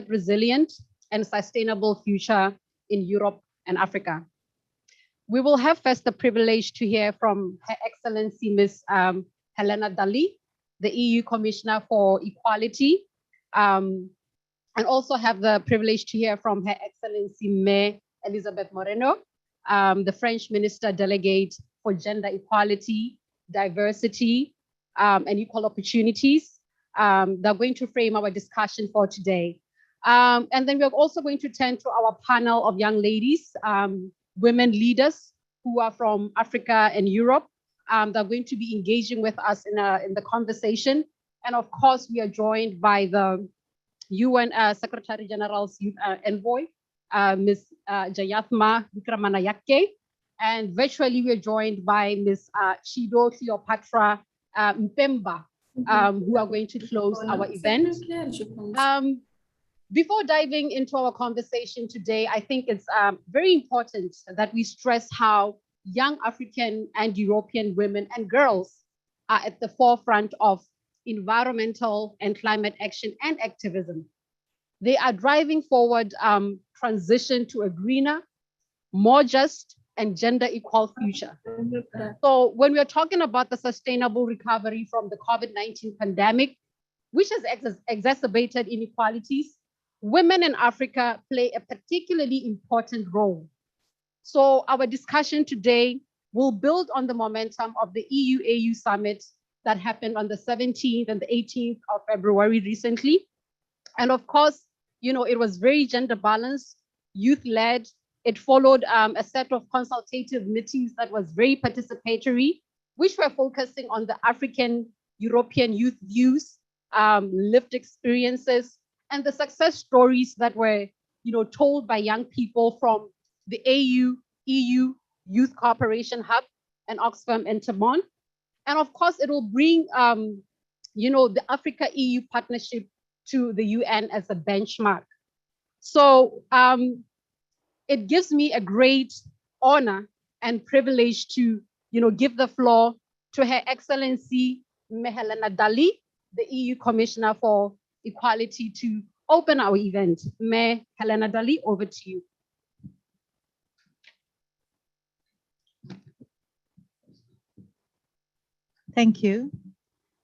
resilient and sustainable future in Europe and Africa. We will have first the privilege to hear from Her Excellency Ms. Helena Dalli, the EU Commissioner for Equality, and also have the privilege to hear from Her Excellency May Elizabeth Moreno, the French Minister Delegate for Gender Equality, Diversity, and Equal Opportunities. They're going to frame our discussion for today. And then we're also going to turn to our panel of young ladies, women leaders who are from Africa and Europe. They're going to be engaging with us in the conversation. And of course, we are joined by the UN Secretary General's Youth Envoy, Ms. Jayathma Vikramanayake. And virtually, we're joined by Ms. Chido Cleopatra Mpemba, who are going to close our event. Before diving into our conversation today, I think it's very important that we stress how young African and European women and girls are at the forefront of environmental and climate action and activism. They are driving forward transition to a greener, more just, and gender equal future. So when we're talking about the sustainable recovery from the COVID-19 pandemic, which has exacerbated inequalities, women in Africa play a particularly important role. So our discussion today will build on the momentum of the EU-AU summit that happened on the 17th and the 18th of February recently. And of course, you know, it was very gender balanced, youth-led. It followed a set of consultative meetings that was very participatory, which were focusing on the African European youth views, lived experiences, and the success stories that were, you know, told by young people from the AU-EU Youth Cooperation Hub and Oxfam Intermón. And of course, it will bring, you know, the Africa-EU partnership to the UN as a benchmark. So it gives me a great honor and privilege to, you know, give the floor to Her Excellency Helena Dalli, the EU Commissioner for Equality, to open our event. May Helena Dalli, over to you. Thank you.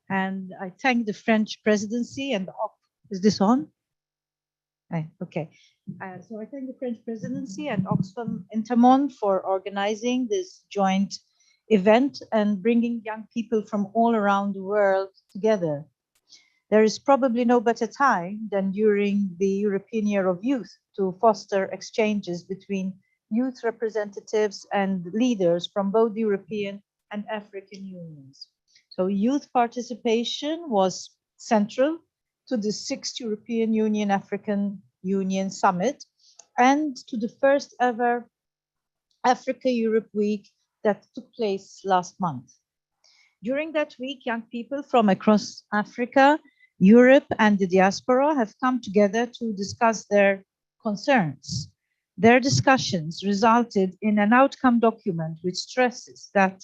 And I thank the French presidency and is this on? Okay. So I thank the French presidency and Oxfam Intermón for organizing this joint event and bringing young people from all around the world together. There is probably no better time than during the European Year of Youth to foster exchanges between youth representatives and leaders from both the European and African unions. So youth participation was central to the 6th European Union African Union Summit and to the first ever Africa-Europe Week that took place last month. During that week, young people from across Africa, Europe, and the diaspora have come together to discuss their concerns. Their discussions resulted in an outcome document which stresses that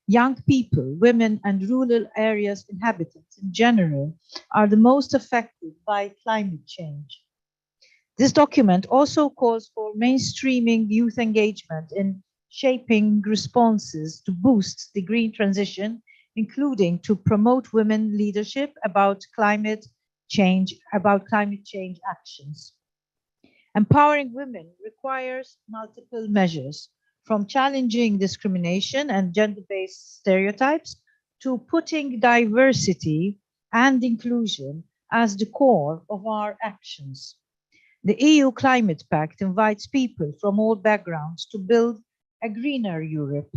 young people, women, and rural areas inhabitants in general are the most affected by climate change. This document also calls for mainstreaming youth engagement in shaping responses to boost the green transition, including to promote women leadership about climate change actions. Empowering women requires multiple measures, from challenging discrimination and gender-based stereotypes to putting diversity and inclusion as the core of our actions. The EU Climate Pact invites people from all backgrounds to build a greener Europe.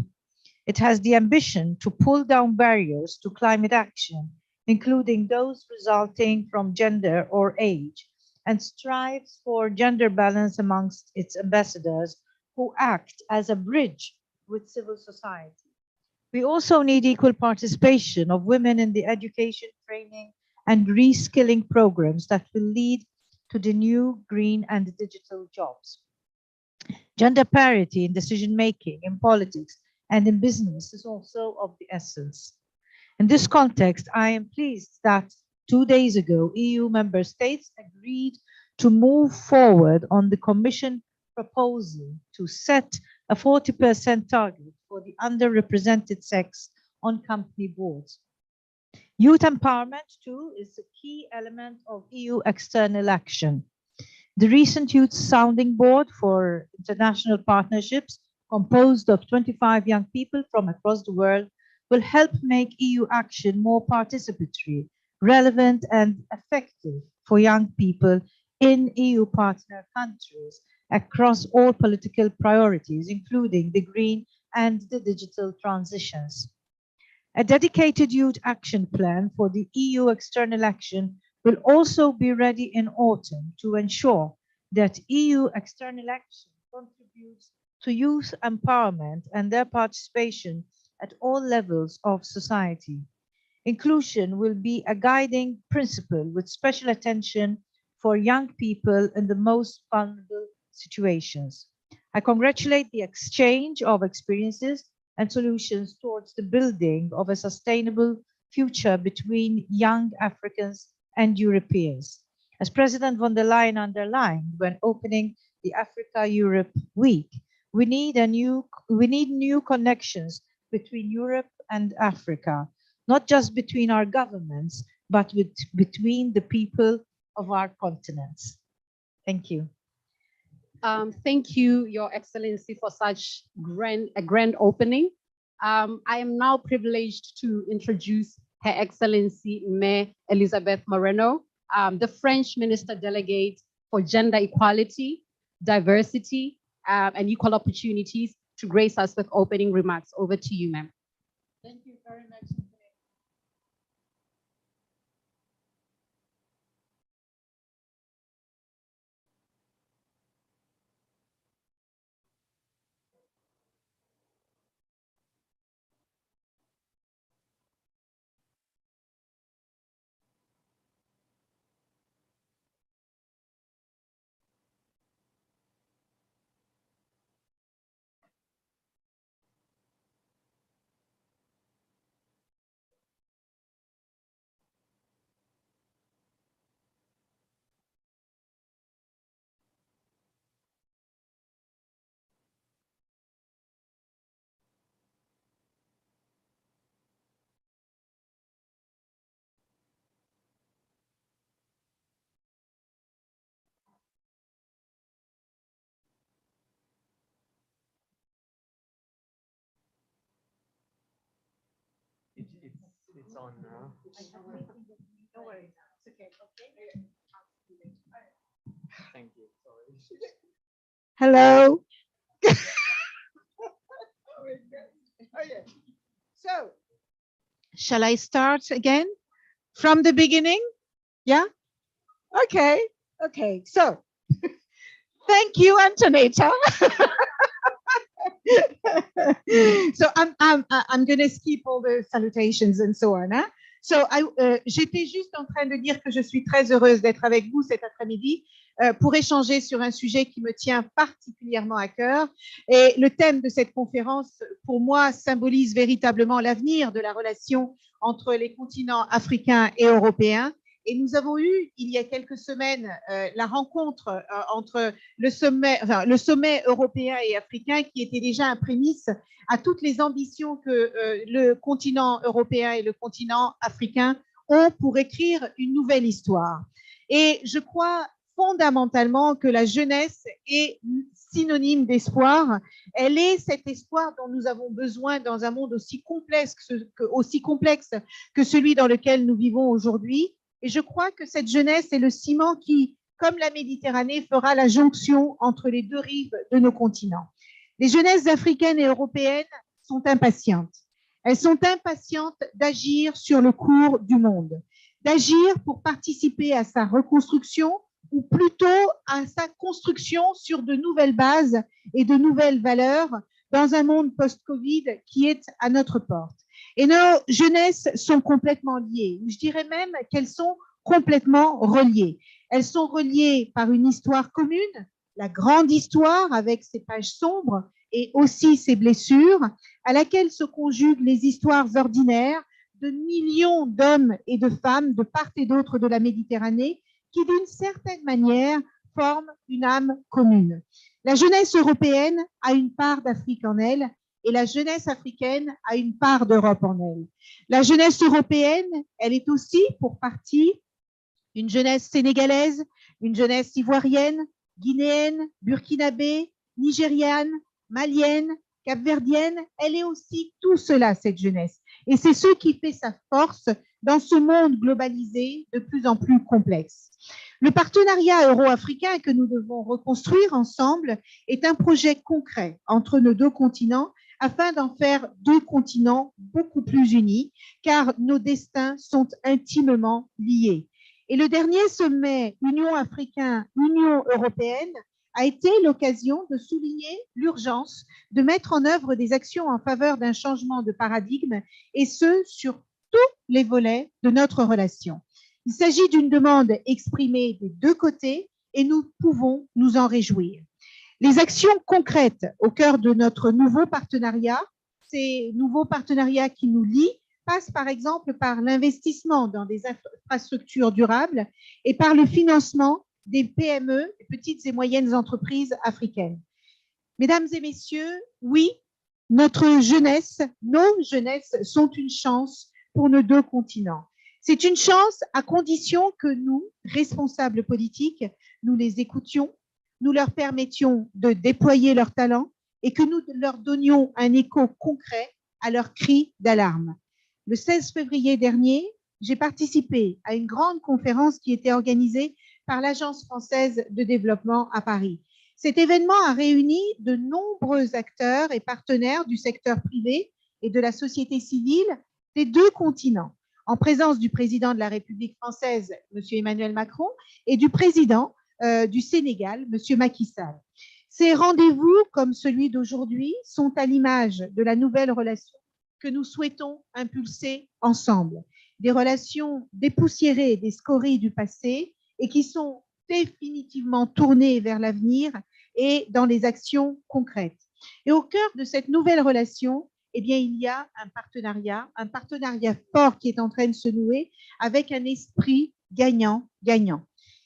It has the ambition to pull down barriers to climate action, including those resulting from gender or age, and strives for gender balance amongst its ambassadors who act as a bridge with civil society. We also need equal participation of women in the education, training, and reskilling programs that will lead to the new green and digital jobs. Gender parity in decision-making, in politics, and in business is also of the essence. In this context, I am pleased that 2 days ago, EU member states agreed to move forward on the Commission proposal to set a 40% target for the underrepresented sex on company boards. Youth empowerment, too, is a key element of EU external action. The recent Youth Sounding Board for International Partnerships, composed of 25 young people from across the world, will help make EU action more participatory, relevant, and effective for young people in EU partner countries across all political priorities, including the green and the digital transitions. A dedicated youth action plan for the EU external action will also be ready in autumn to ensure that EU external action contributes to youth empowerment and their participation at all levels of society. Inclusion will be a guiding principle with special attention for young people in the most vulnerable situations. I congratulate the exchange of experiences and solutions towards the building of a sustainable future between young Africans and Europeans. As President von der Leyen underlined when opening the Africa-Europe Week, we need new connections between Europe and Africa, not just between our governments, but between the people of our continents. Thank you. Thank you, Your Excellency, for such a grand opening. I am now privileged to introduce Her Excellency May Elizabeth Moreno, the French Minister Delegate for Gender Equality, Diversity, and Equal Opportunities, to grace us with opening remarks. Over to you, ma'am. Thank you very much. It's on now. No worries. It's okay. Thank you. Sorry. Hello. Okay. So, shall I start again from the beginning? Yeah? Okay. Okay. So, thank you, Antonetta. So I'm going to skip all the salutations and so on. Hein? So j'étais juste en train de dire que je suis très heureuse d'être avec vous cet après-midi pour échanger sur un sujet qui me tient particulièrement à cœur. Et le thème de cette conférence, pour moi, symbolise véritablement l'avenir de la relation entre les continents africains et européens. Et nous avons eu, il y a quelques semaines, la rencontre entre le sommet européen et africain, qui était déjà un prémisse à toutes les ambitions que le continent européen et le continent africain ont pour écrire une nouvelle histoire. Et je crois fondamentalement que la jeunesse est synonyme d'espoir. Elle est cet espoir dont nous avons besoin dans un monde aussi complexe que celui dans lequel nous vivons aujourd'hui. Et je crois que cette jeunesse est le ciment qui, comme la Méditerranée, fera la jonction entre les deux rives de nos continents. Les jeunesses africaines et européennes sont impatientes. Elles sont impatientes d'agir sur le cours du monde, d'agir pour participer à sa reconstruction ou plutôt à sa construction sur de nouvelles bases et de nouvelles valeurs dans un monde post-Covid qui est à notre porte. Et nos jeunesses sont complètement liées. Je dirais même qu'elles sont complètement reliées. Elles sont reliées par une histoire commune, la grande histoire avec ses pages sombres et aussi ses blessures, à laquelle se conjuguent les histoires ordinaires de millions d'hommes et de femmes de part et d'autre de la Méditerranée qui d'une certaine manière forment une âme commune. La jeunesse européenne a une part d'Afrique en elle et la jeunesse africaine a une part d'Europe en elle. La jeunesse européenne, elle est aussi pour partie une jeunesse sénégalaise, une jeunesse ivoirienne, guinéenne, burkinabé, nigériane, malienne, capverdienne. Elle est aussi tout cela, cette jeunesse. Et c'est ce qui fait sa force dans ce monde globalisé de plus en plus complexe. Le partenariat euro-africain que nous devons reconstruire ensemble est un projet concret entre nos deux continents afin d'en faire deux continents beaucoup plus unis, car nos destins sont intimement liés. Et le dernier sommet Union africaine-Union européenne a été l'occasion de souligner l'urgence de mettre en œuvre des actions en faveur d'un changement de paradigme, et ce, sur tous les volets de notre relation. Il s'agit d'une demande exprimée des deux côtés et nous pouvons nous en réjouir. Les actions concrètes au cœur de notre nouveau partenariat, ces nouveaux partenariats qui nous lient, passent par exemple par l'investissement dans des infrastructures durables et par le financement des PME, petites et moyennes entreprises africaines. Mesdames et messieurs, oui, notre jeunesse, nos jeunesses sont une chance pour nos deux continents. C'est une chance à condition que nous, responsables politiques, nous les écoutions, nous leur permettions de déployer leurs talents et que nous leur donnions un écho concret à leurs cris d'alarme. Le 16 février dernier, j'ai participé à une grande conférence qui était organisée par l'Agence française de développement à Paris. Cet événement a réuni de nombreux acteurs et partenaires du secteur privé et de la société civile des deux continents, en présence du président de la République française, M. Emmanuel Macron, et du président du Sénégal, M. Macky Sall. Ces rendez-vous, comme celui d'aujourd'hui, sont à l'image de la nouvelle relation que nous souhaitons impulser ensemble. Des relations dépoussiérées des scories du passé et qui sont définitivement tournées vers l'avenir et dans les actions concrètes. Et au cœur de cette nouvelle relation, eh bien, il y a un partenariat fort qui est en train de se nouer avec un esprit gagnant-gagnant.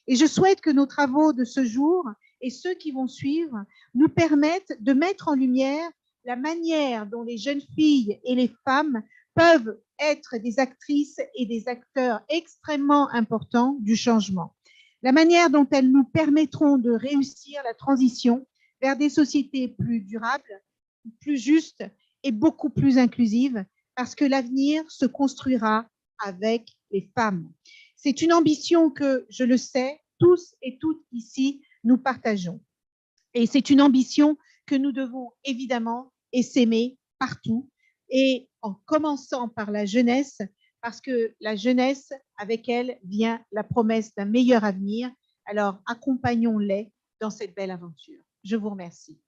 Et je souhaite que nos travaux de ce jour et ceux qui vont suivre nous permettent de mettre en lumière la manière dont les jeunes filles et les femmes peuvent être des actrices et des acteurs extrêmement importants du changement. La manière dont elles nous permettront de réussir la transition vers des sociétés plus durables, plus justes et beaucoup plus inclusives, parce que l'avenir se construira avec les femmes. C'est une ambition que, je le sais, tous et toutes ici, nous partageons. Et c'est une ambition que nous devons évidemment essaimer partout, et en commençant par la jeunesse, parce que la jeunesse, avec elle, vient la promesse d'un meilleur avenir. Alors, accompagnons-les dans cette belle aventure. Je vous remercie.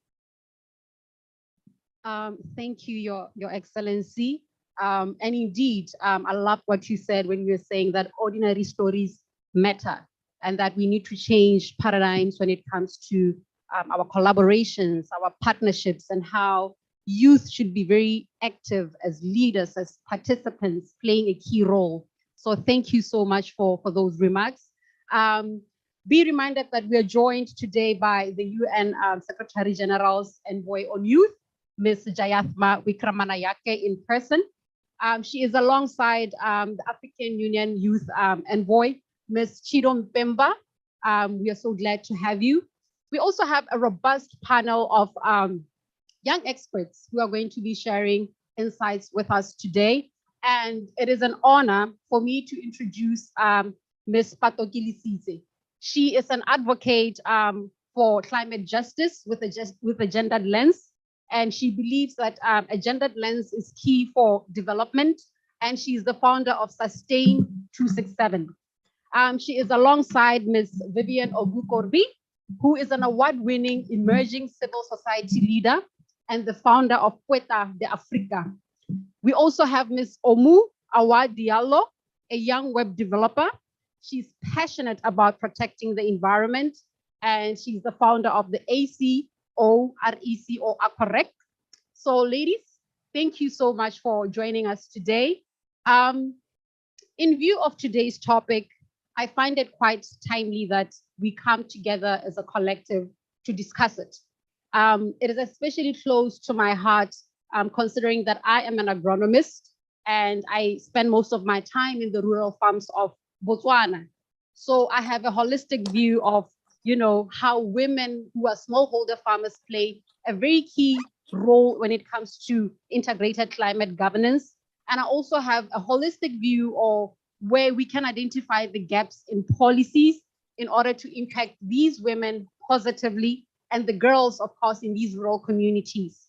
Thank you, Your Excellency. And indeed, I love what you said when you were saying that ordinary stories matter and that we need to change paradigms when it comes to our collaborations, our partnerships, and how youth should be very active as leaders, as participants, playing a key role. So thank you so much for those remarks. Be reminded that we are joined today by the UN Secretary General's Envoy on Youth, Ms. Jayathma Wikramanayake in person. She is alongside the African Union Youth Envoy, Ms. Chidom Bemba. We are so glad to have you. We also have a robust panel of young experts who are going to be sharing insights with us today. And it is an honor for me to introduce Ms. Patokili. She is an advocate for climate justice with a gendered lens. And she believes that a gendered lens is key for development. And she is the founder of Sustain 267. She is alongside Ms. Vivian Ogukorbi, who is an award-winning emerging civil society leader and the founder of Puerta de Africa. We also have Ms. Omu Awa Diallo, a young web developer. She's passionate about protecting the environment, and she's the founder of the ACO Correct. So ladies, thank you so much for joining us today. In view of today's topic, I find it quite timely that we come together as a collective to discuss it. It is especially close to my heart, considering that I am an agronomist and I spend most of my time in the rural farms of Botswana. So I have a holistic view of, how women who are smallholder farmers play a very key role when it comes to integrated climate governance. And I also have a holistic view of where we can identify the gaps in policies in order to impact these women positively and the girls, of course, in these rural communities.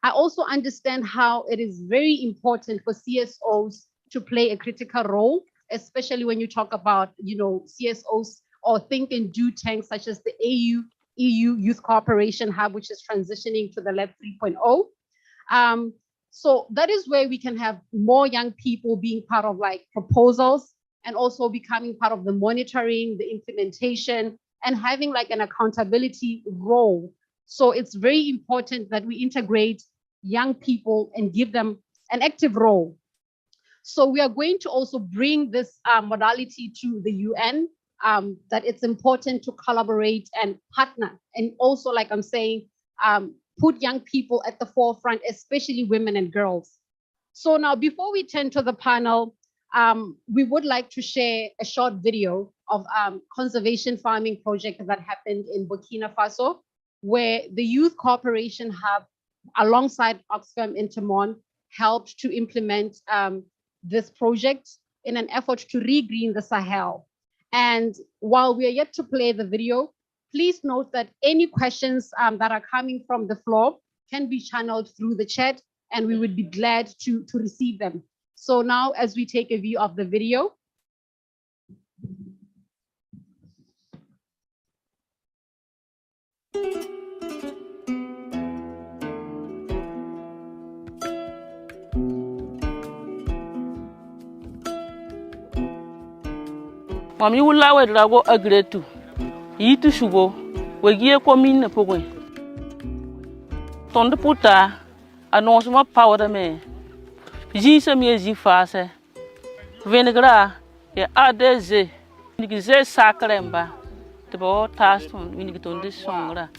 I also understand how it is very important for CSOs to play a critical role, especially when you talk about, CSOs or think and do tanks such as the EU Youth Cooperation Hub, which is transitioning to the Lab 3.0. So that is where we can have more young people being part of like proposals and also becoming part of the monitoring, the implementation, and having like an accountability role. So it's very important that we integrate young people and give them an active role. So we are going to also bring this modality to the UN, that it's important to collaborate and partner. And also, like I'm saying, put young people at the forefront, especially women and girls. So now, before we turn to the panel, we would like to share a short video of conservation farming project that happened in Burkina Faso, where the Youth Cooperation Hub, alongside Oxfam Intermón, helped to implement this project in an effort to regreen the Sahel. And while we are yet to play the video, please note that any questions that are coming from the floor can be channeled through the chat, and we would be glad to receive them. So now, as we take a view of the video. Mami wula we drago agretu. Yitu shugo. Wegie komine pogwe. Tonde puta. Annonce ma power me. Jinse mi ezi fase. Venegra. Ya adeze. Nigize sakremba. Tebo taston. Winigitonde songra.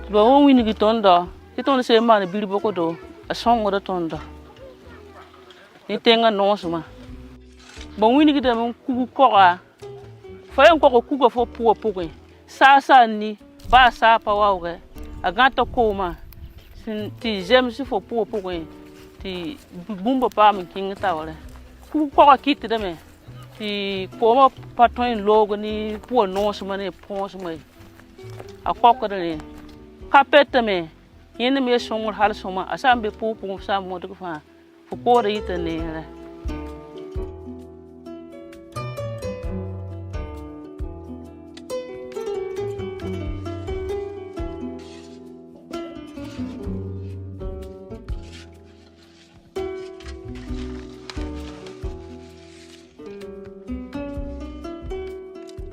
Bon, we get on the it on the same man, Billy Bocodo, a song or a tonda. Anything a nosma. But we get them cook, fire cook for poor puggy. Sasa ni, basa power, a gata coma, the gems for poor puggy, the boomba palm and king tower. Who call a kit to them? The former patron logany, poor nosman, a pons way. A cockador. Kapete me, yene me songor hal soma, asam be pupu sa modu fa, fukore ite ne.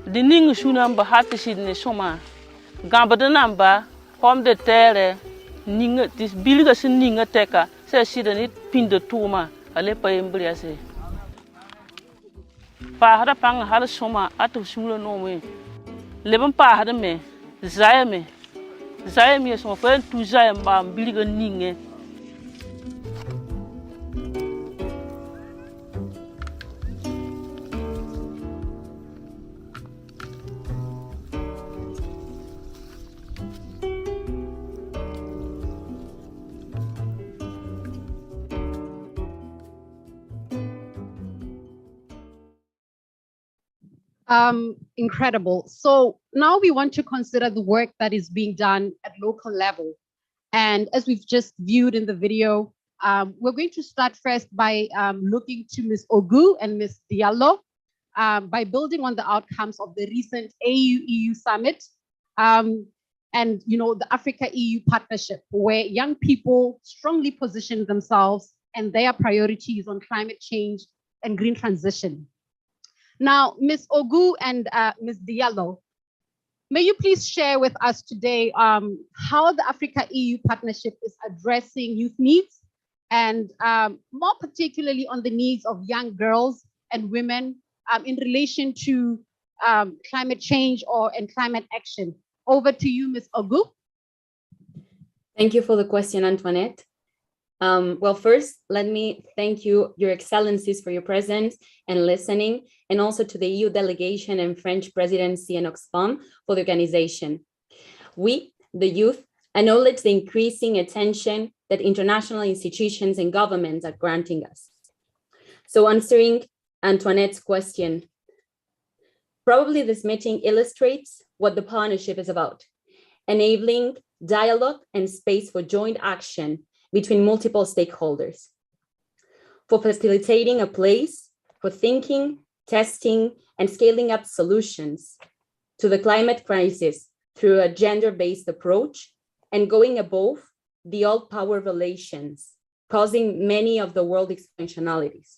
The ning shunamba hati sidne soma, gamba de namba. Pomme de terre, ninga, this bilga sin ninga teka, says she didn't pin the tuma, a lepa embriase. Pa had a pang had a soma at of similar no way. Leven pa had a me, Zayame is my friend to Zayam, bilga ninge. Incredible. So now we want to consider the work that is being done at local level. And as we've just viewed in the video, we're going to start first by looking to Ms. Ogu and Ms. Diallo by building on the outcomes of the recent AU-EU summit and the Africa-EU partnership, where young people strongly position themselves and their priorities on climate change and green transition. Now, Ms. Ogu and Ms. Diallo, May you please share with us today how the Africa-EU partnership is addressing youth needs and more particularly on the needs of young girls and women in relation to climate change and climate action. Over to you, Ms. Ogu. Thank you for the question, Antoinette. Well, first, let me thank you, Your Excellencies, for your presence and listening, and also to the EU delegation and French presidency and Oxfam for the organization. We, the youth, acknowledge the increasing attention that international institutions and governments are granting us. So answering Antoinette's question, probably this meeting illustrates what the partnership is about, enabling dialogue and space for joint action between multiple stakeholders, for facilitating a place for thinking, testing, and scaling up solutions to the climate crisis through a gender-based approach and going above the old power relations, causing many of the world extensionalities.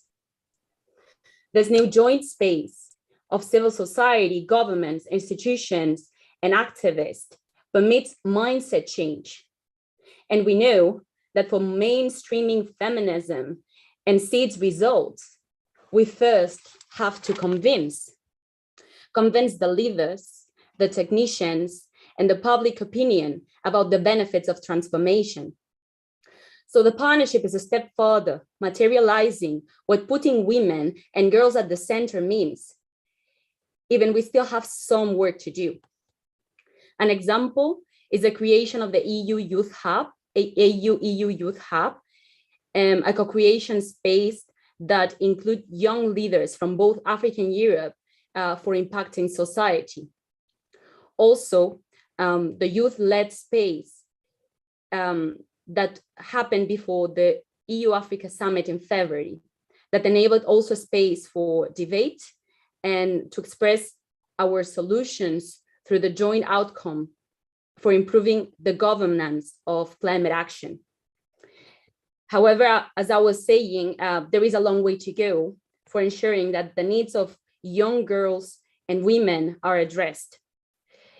This new joint space of civil society, governments, institutions, and activists permits mindset change. And we know that for mainstreaming feminism and see its results, we first have to convince the leaders, the technicians, and the public opinion about the benefits of transformation. So the partnership is a step further, materializing what putting women and girls at the center means, even we still have some work to do. An example is the creation of the EU Youth Hub, EU Youth Hub, a co-creation space that includes young leaders from both Africa and Europe for impacting society. Also, the youth-led space that happened before the EU-Africa Summit in February, that enabled also space for debate and to express our solutions through the joint outcome for improving the governance of climate action. However, as I was saying, there is a long way to go for ensuring that the needs of young girls and women are addressed.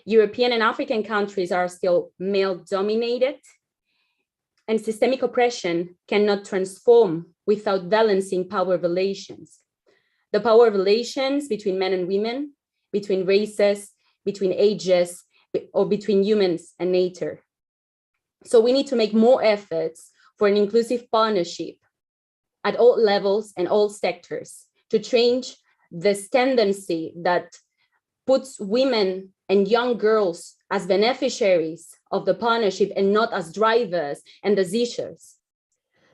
European and African countries are still male-dominated, and systemic oppression cannot transform without balancing power relations. The power relations between men and women, between races, between ages, or between humans and nature. So we need to make more efforts for an inclusive partnership at all levels and all sectors to change this tendency that puts women and young girls as beneficiaries of the partnership and not as drivers and decisions.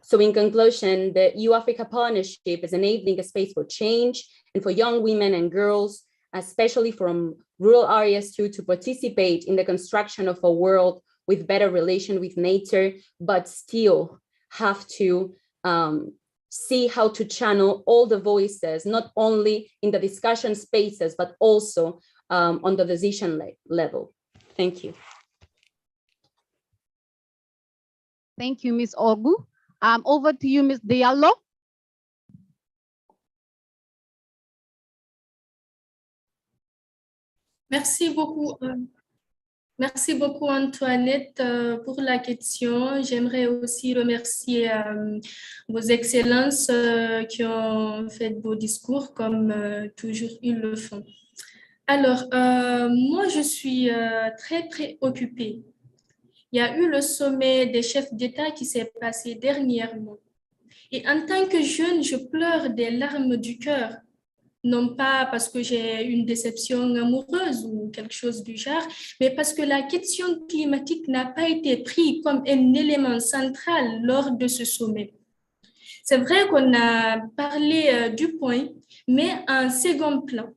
So in conclusion, the EU-Africa partnership is enabling a space for change and for young women and girls, especially from rural areas to participate in the construction of a world with better relation with nature, but still have to see how to channel all the voices, not only in the discussion spaces, but also on the decision level. Thank you. Thank you, Ms. Ogu. Over to you, Ms. Diallo. Merci beaucoup Antoinette pour la question. J'aimerais aussi remercier vos excellences qui ont fait vos discours comme toujours ils le font. Alors, moi je suis très préoccupée. Il y a eu le sommet des chefs d'État qui s'est passé dernièrement. Et en tant que jeune, je pleure des larmes du cœur. Non pas parce que j'ai une déception amoureuse ou quelque chose du genre, mais parce que la question climatique n'a pas été prise comme un élément central lors de ce sommet. C'est vrai qu'on a parlé du point, mais en second plan.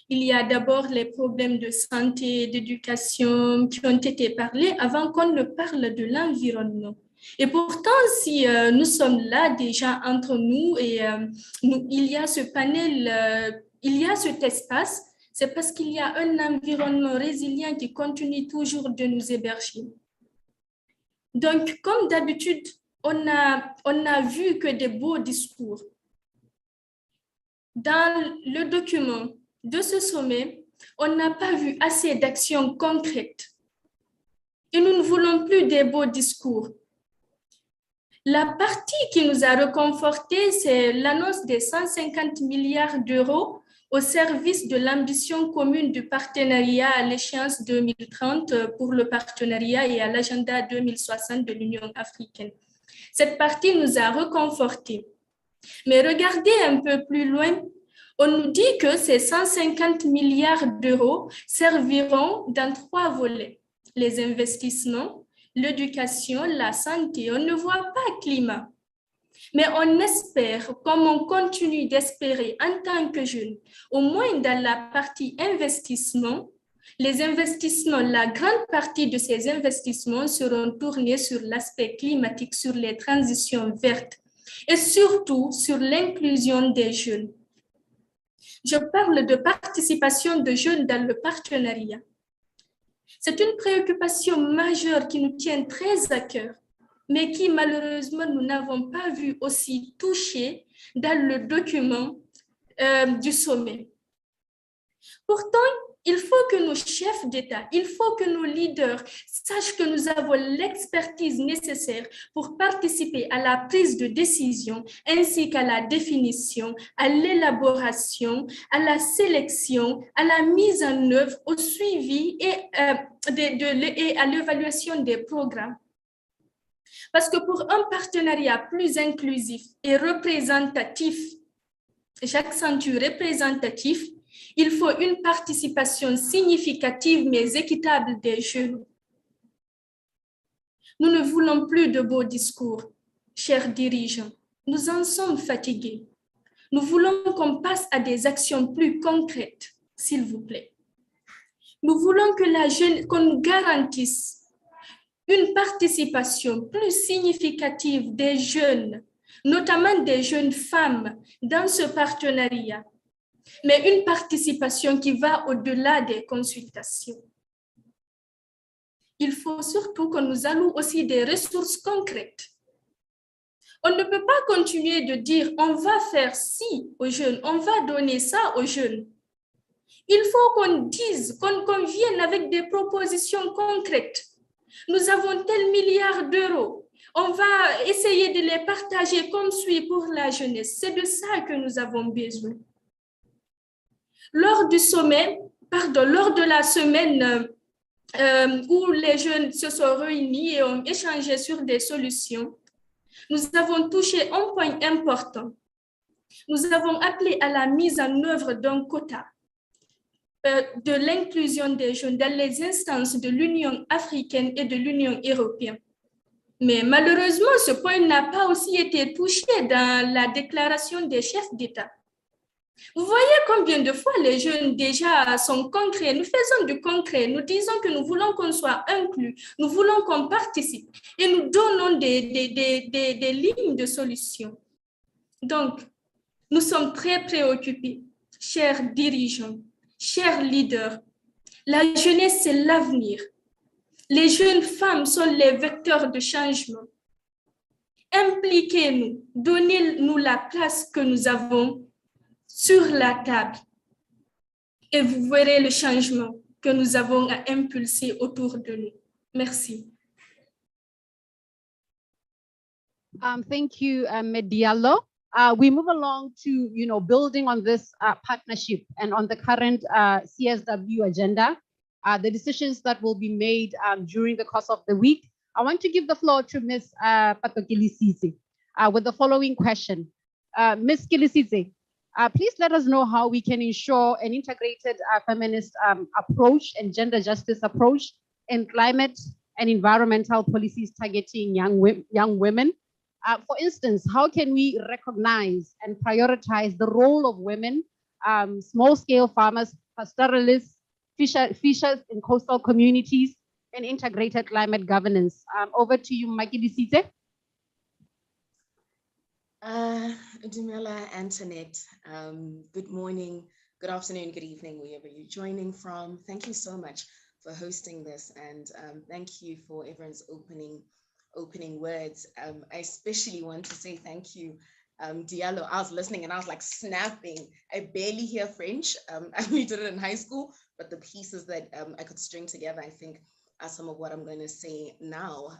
Il y a d'abord les problèmes de santé, d'éducation qui ont été parlés avant qu'on ne parle de l'environnement. Et pourtant, si nous sommes là déjà entre nous et il y a ce panel, il y a cet espace, c'est parce qu'il y a un environnement résilient qui continue toujours de nous héberger. Donc, comme d'habitude, on a vu que des beaux discours. Dans le document de ce sommet, on n'a pas vu assez d'actions concrètes. Et nous ne voulons plus des beaux discours. La partie qui nous a reconfortés, c'est l'annonce des 150 milliards d'euros au service de l'ambition commune du partenariat à l'échéance 2030 pour le partenariat et à l'agenda 2060 de l'Union africaine. Cette partie nous a reconfortés. Mais regardez un peu plus loin, on nous dit que ces 150 milliards d'euros serviront dans 3 volets. Les investissements, l'éducation, la santé. On ne voit pas climat. Mais on espère, comme on continue d'espérer en tant que jeunes, au moins dans la partie investissement, les investissements, la grande partie de ces investissements seront tournés sur l'aspect climatique, sur les transitions vertes et surtout sur l'inclusion des jeunes. Je parle de participation de jeunes dans le partenariat. C'est une préoccupation majeure qui nous tient très à cœur, mais qui malheureusement nous n'avons pas vu aussi touchée dans le document du sommet. Pourtant, il faut que nos chefs d'État, il faut que nos leaders sachent que nous avons l'expertise nécessaire pour participer à la prise de décision ainsi qu'à la définition, à l'élaboration, à la sélection, à la mise en œuvre, au suivi et à l'évaluation des programmes. Parce que pour un partenariat plus inclusif et représentatif, j'accentue représentatif, il faut une participation significative mais équitable des jeunes. Nous ne voulons plus de beaux discours, chers dirigeants. Nous en sommes fatigués. Nous voulons qu'on passe à des actions plus concrètes, s'il vous plaît. Nous voulons que qu'on nous garantisse une participation plus significative des jeunes, notamment des jeunes femmes, dans ce partenariat, mais une participation qui va au-delà des consultations. Il faut surtout que nous allouons aussi des ressources concrètes. On ne peut pas continuer de dire on va faire ci aux jeunes, on va donner ça aux jeunes. Il faut qu'on dise, qu'on vienne avec des propositions concrètes. Nous avons tel milliard d'euros. On va essayer de les partager comme suit pour la jeunesse. C'est de ça que nous avons besoin. Lors du sommet, lors de la semaine où les jeunes se sont réunis et ont échangé sur des solutions, nous avons touché un point important. Nous avons appelé à la mise en œuvre d'un quota de l'inclusion des jeunes dans les instances de l'Union africaine et de l'Union européenne. Mais malheureusement, ce point n'a pas aussi été touché dans la déclaration des chefs d'État. Vous voyez combien de fois les jeunes déjà sont concrets. Nous faisons du concret. Nous disons que nous voulons qu'on soit inclus. Nous voulons qu'on participe. Et nous donnons des lignes de solutions. Donc, nous sommes très préoccupés, chers dirigeants, chers leaders. La jeunesse, c'est l'avenir. Les jeunes femmes sont les vecteurs de changement. Impliquez-nous, donnez-nous la place que nous avons sur la table et vous verrez le changement que nous avons à impulser autour de nous. Merci. Thank you, Mediallo. We move along to, building on this partnership and on the current CSW agenda, the decisions that will be made during the course of the week. I want to give the floor to Ms. Patokilisise with the following question. Ms. Kilisise, please let us know how we can ensure an integrated feminist approach and gender justice approach in climate and environmental policies targeting young women. For instance, how can we recognize and prioritize the role of women, small-scale farmers, pastoralists, fishers in coastal communities, and integrated climate governance? Over to you, Makilisise. Dumela, Antoinette, good morning, good afternoon, good evening, wherever you're joining from. Thank you so much for hosting this, and thank you for everyone's opening words. I especially want to say thank you Diallo, I was listening and I was like snapping. I barely hear French. I only did it in high school, but the pieces that I could string together, I think, are some of what I'm going to say now.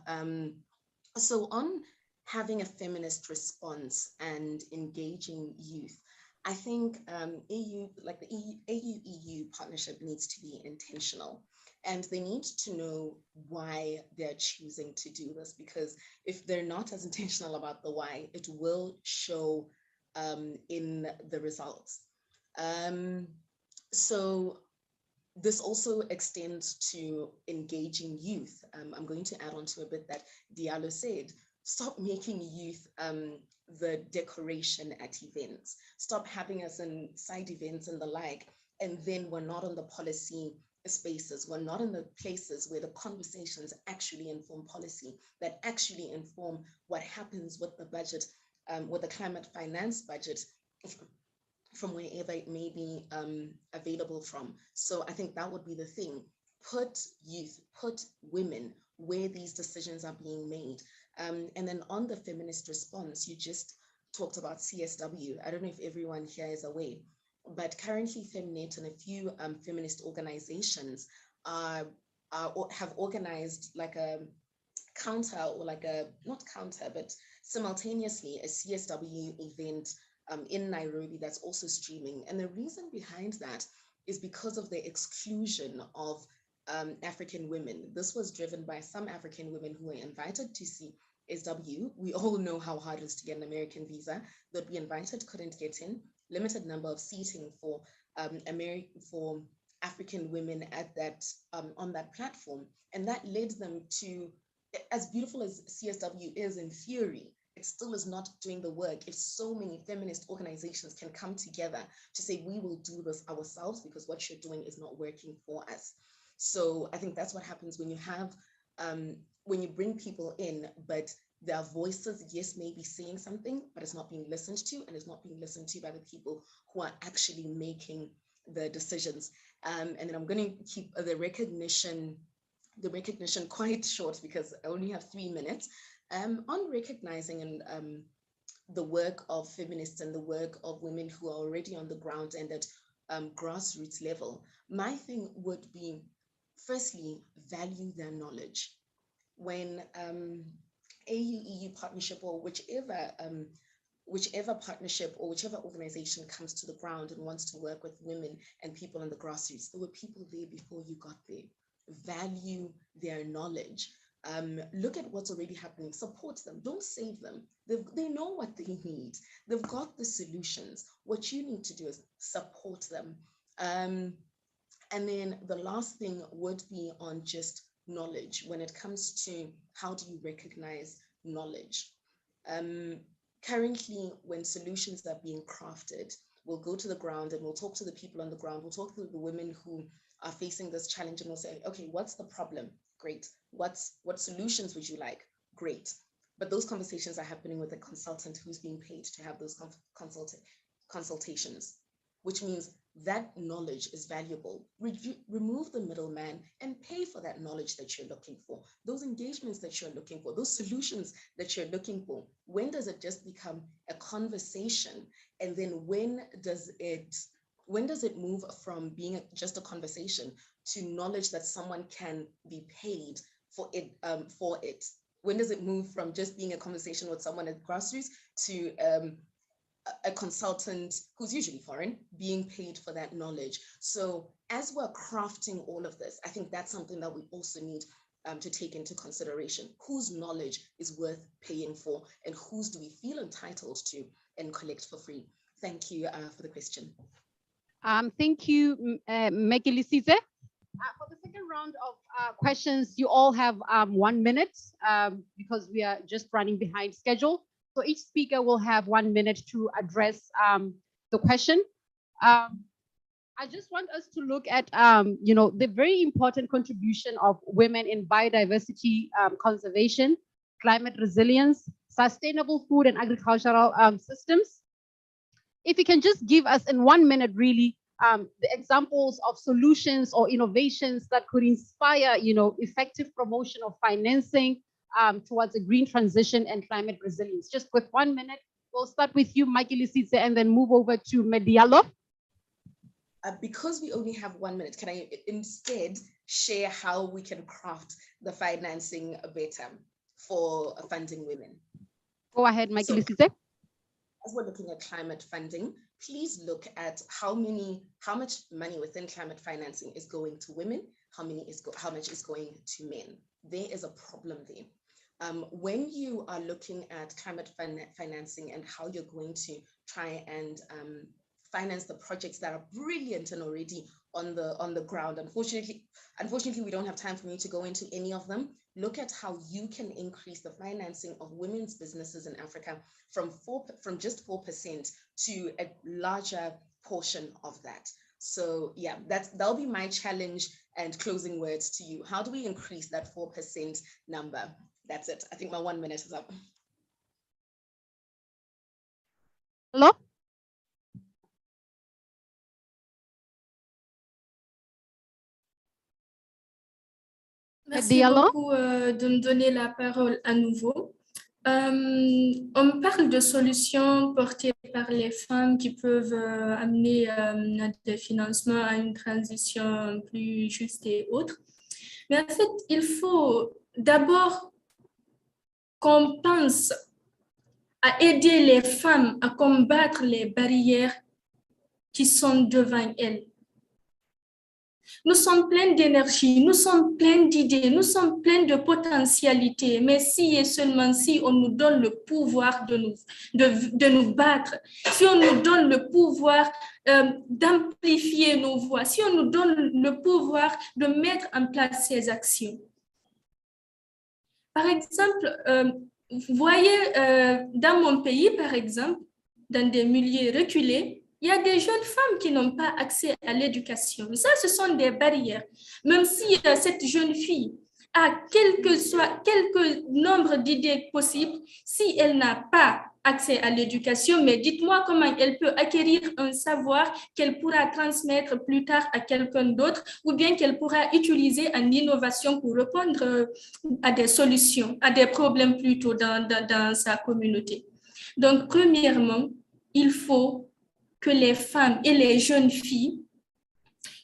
So on having a feminist response and engaging youth, I think EU, like the EU partnership needs to be intentional, and they need to know why they're choosing to do this, because if they're not as intentional about the why, it will show in the results. So this also extends to engaging youth. I'm going to add on to a bit that Diallo said. Stop making youth the decoration at events. Stop having us in side events and the like, and then we're not on the policy spaces. We're not in the places where the conversations actually inform policy, that actually inform what happens with the budget, with the climate finance budget, from wherever it may be available from. So I think that would be the thing. Put youth, put women where these decisions are being made. And then on the feminist response, you just talked about CSW. I don't know if everyone here is aware, but currently Femnet and a few feminist organizations have organized like a counter, or like a, not counter, but simultaneously a CSW event in Nairobi that's also streaming. And the reason behind that is because of the exclusion of African women. This was driven by some African women who were invited to CSW. We all know how hard it is to get an American visa. That we invited couldn't get in. Limited number of seating for for African women at that on that platform, and that led them to, as beautiful as CSW is in theory, it still is not doing the work if so many feminist organizations can come together to say, we will do this ourselves because what you're doing is not working for us. So I think that's what happens when you have, when you bring people in, but their voices, yes, may be saying something, but it's not being listened to, and it's not being listened to by the people who are actually making the decisions. And then I'm going to keep the recognition quite short because I only have 3 minutes. On recognizing and the work of feminists and the work of women who are already on the ground and at grassroots level, my thing would be, firstly, value their knowledge. When AU-EU partnership or whichever partnership or whichever organization comes to the ground and wants to work with women and people on the grassroots, there were people there before you got there. Value their knowledge. Look at what's already happening, support them, don't save them. They know what they need. They've got the solutions. What you need to do is support them. And then the last thing would be on just knowledge when it comes to how do you recognize knowledge. Currently, when solutions are being crafted, we'll go to the ground and we'll talk to the people on the ground. We'll talk to the women who are facing this challenge and we'll say, okay, what's the problem? Great. What solutions would you like? Great. But those conversations are happening with a consultant who's being paid to have those consultations, which means that knowledge is valuable. Remove the middleman and pay for that knowledge that you're looking for, those engagements that you're looking for, those solutions that you're looking for. When does it just become a conversation? And then when does it move from being just a conversation to knowledge that someone can be paid for it? When does it move from just being a conversation with someone at grassroots to a consultant who's usually foreign being paid for that knowledge? So as we're crafting all of this, I think that's something that we also need to take into consideration. Whose knowledge is worth paying for, and whose do we feel entitled to and collect for free? Thank you for the question. Thank you, Megilisise. For the second round of questions, you all have 1 minute because we are just running behind schedule. So each speaker will have 1 minute to address the question. I just want us to look at, the very important contribution of women in biodiversity conservation, climate resilience, sustainable food and agricultural systems. If you can just give us in 1 minute, really, the examples of solutions or innovations that could inspire, effective promotion of financing towards a green transition and climate resilience. Just with 1 minute, We'll start with you, Mikey Lisitse, and then move over to Medialo. Because we only have 1 minute, can I instead share how we can craft the financing better for funding women? Go ahead, Mikey So, Lisitse. as we're looking at climate funding, please look at how much money within climate financing is going to women, how much is going to men. There is a problem there. When you are looking at climate financing and how you're going to try and finance the projects that are brilliant and already on the ground. Unfortunately, we don't have time for me to go into any of them. Look at how you can increase the financing of women's businesses in Africa from just 4% to a larger portion of that. So yeah, that'll be my challenge and closing words to you. How do we increase that 4% number? That's it. I think my 1 minute is up. Hello? Merci beaucoup de me donner la parole à nouveau. On parle de solutions portées par les femmes qui peuvent amener à des financements, à une transition plus juste et autre. Mais en fait, il faut d'abord qu'on pense à aider les femmes à combattre les barrières qui sont devant elles. Nous sommes pleins d'énergie, nous sommes pleins d'idées, nous sommes pleins de potentialités, mais si et seulement si on nous donne le pouvoir de nous battre, si on nous donne le pouvoir d'amplifier nos voix, si on nous donne le pouvoir de mettre en place ces actions. Par exemple, vous voyez, dans mon pays, par exemple, dans des milieux reculés, il y a des jeunes femmes qui n'ont pas accès à l'éducation. Ça, ce sont des barrières. Même si cette jeune fille a quelque nombre d'idées possibles, si elle n'a pas accès à l'éducation, mais dites-moi comment elle peut acquérir un savoir qu'elle pourra transmettre plus tard à quelqu'un d'autre ou bien qu'elle pourra utiliser en innovation pour répondre à des solutions, à des problèmes plutôt dans sa communauté. Donc, premièrement, il faut que les femmes et les jeunes filles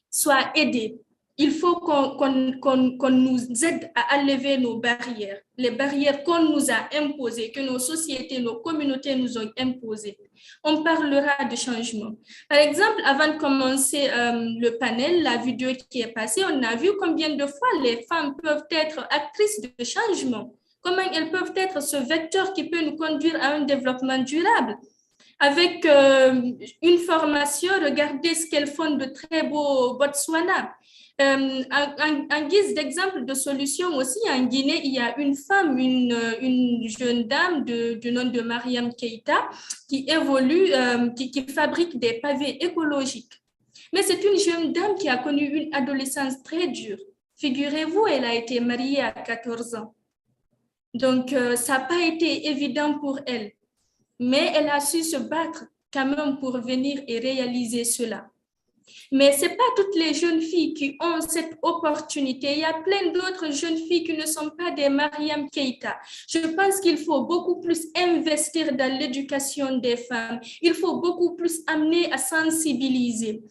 soient aidées. Il faut qu'on nous aide à enlever nos barrières, les barrières qu'on nous a imposées, que nos sociétés, nos communautés nous ont imposées. On parlera de changement. Par exemple, avant de commencer le panel, la vidéo qui est passée, on a vu combien de fois les femmes peuvent être actrices de changement, comment elles peuvent être ce vecteur qui peut nous conduire à un développement durable. Avec une formation, regardez ce qu'elles font de très beau Botswana. En guise d'exemple de solution aussi, en Guinée, il y a une femme, une jeune dame du nom de Mariam Keïta qui évolue, qui fabrique des pavés écologiques. Mais c'est une jeune dame qui a connu une adolescence très dure. Figurez-vous, elle a été mariée à 14 ans. Donc, ça n'a pas été évident pour elle. Mais elle a su se battre quand même pour venir et réaliser cela. Mais ce n'est pas toutes les jeunes filles qui ont cette opportunité. Il y a plein d'autres jeunes filles qui ne sont pas des Mariam Keïta. Je pense qu'il faut beaucoup plus investir dans l'éducation des femmes. Il faut beaucoup plus amener à sensibiliser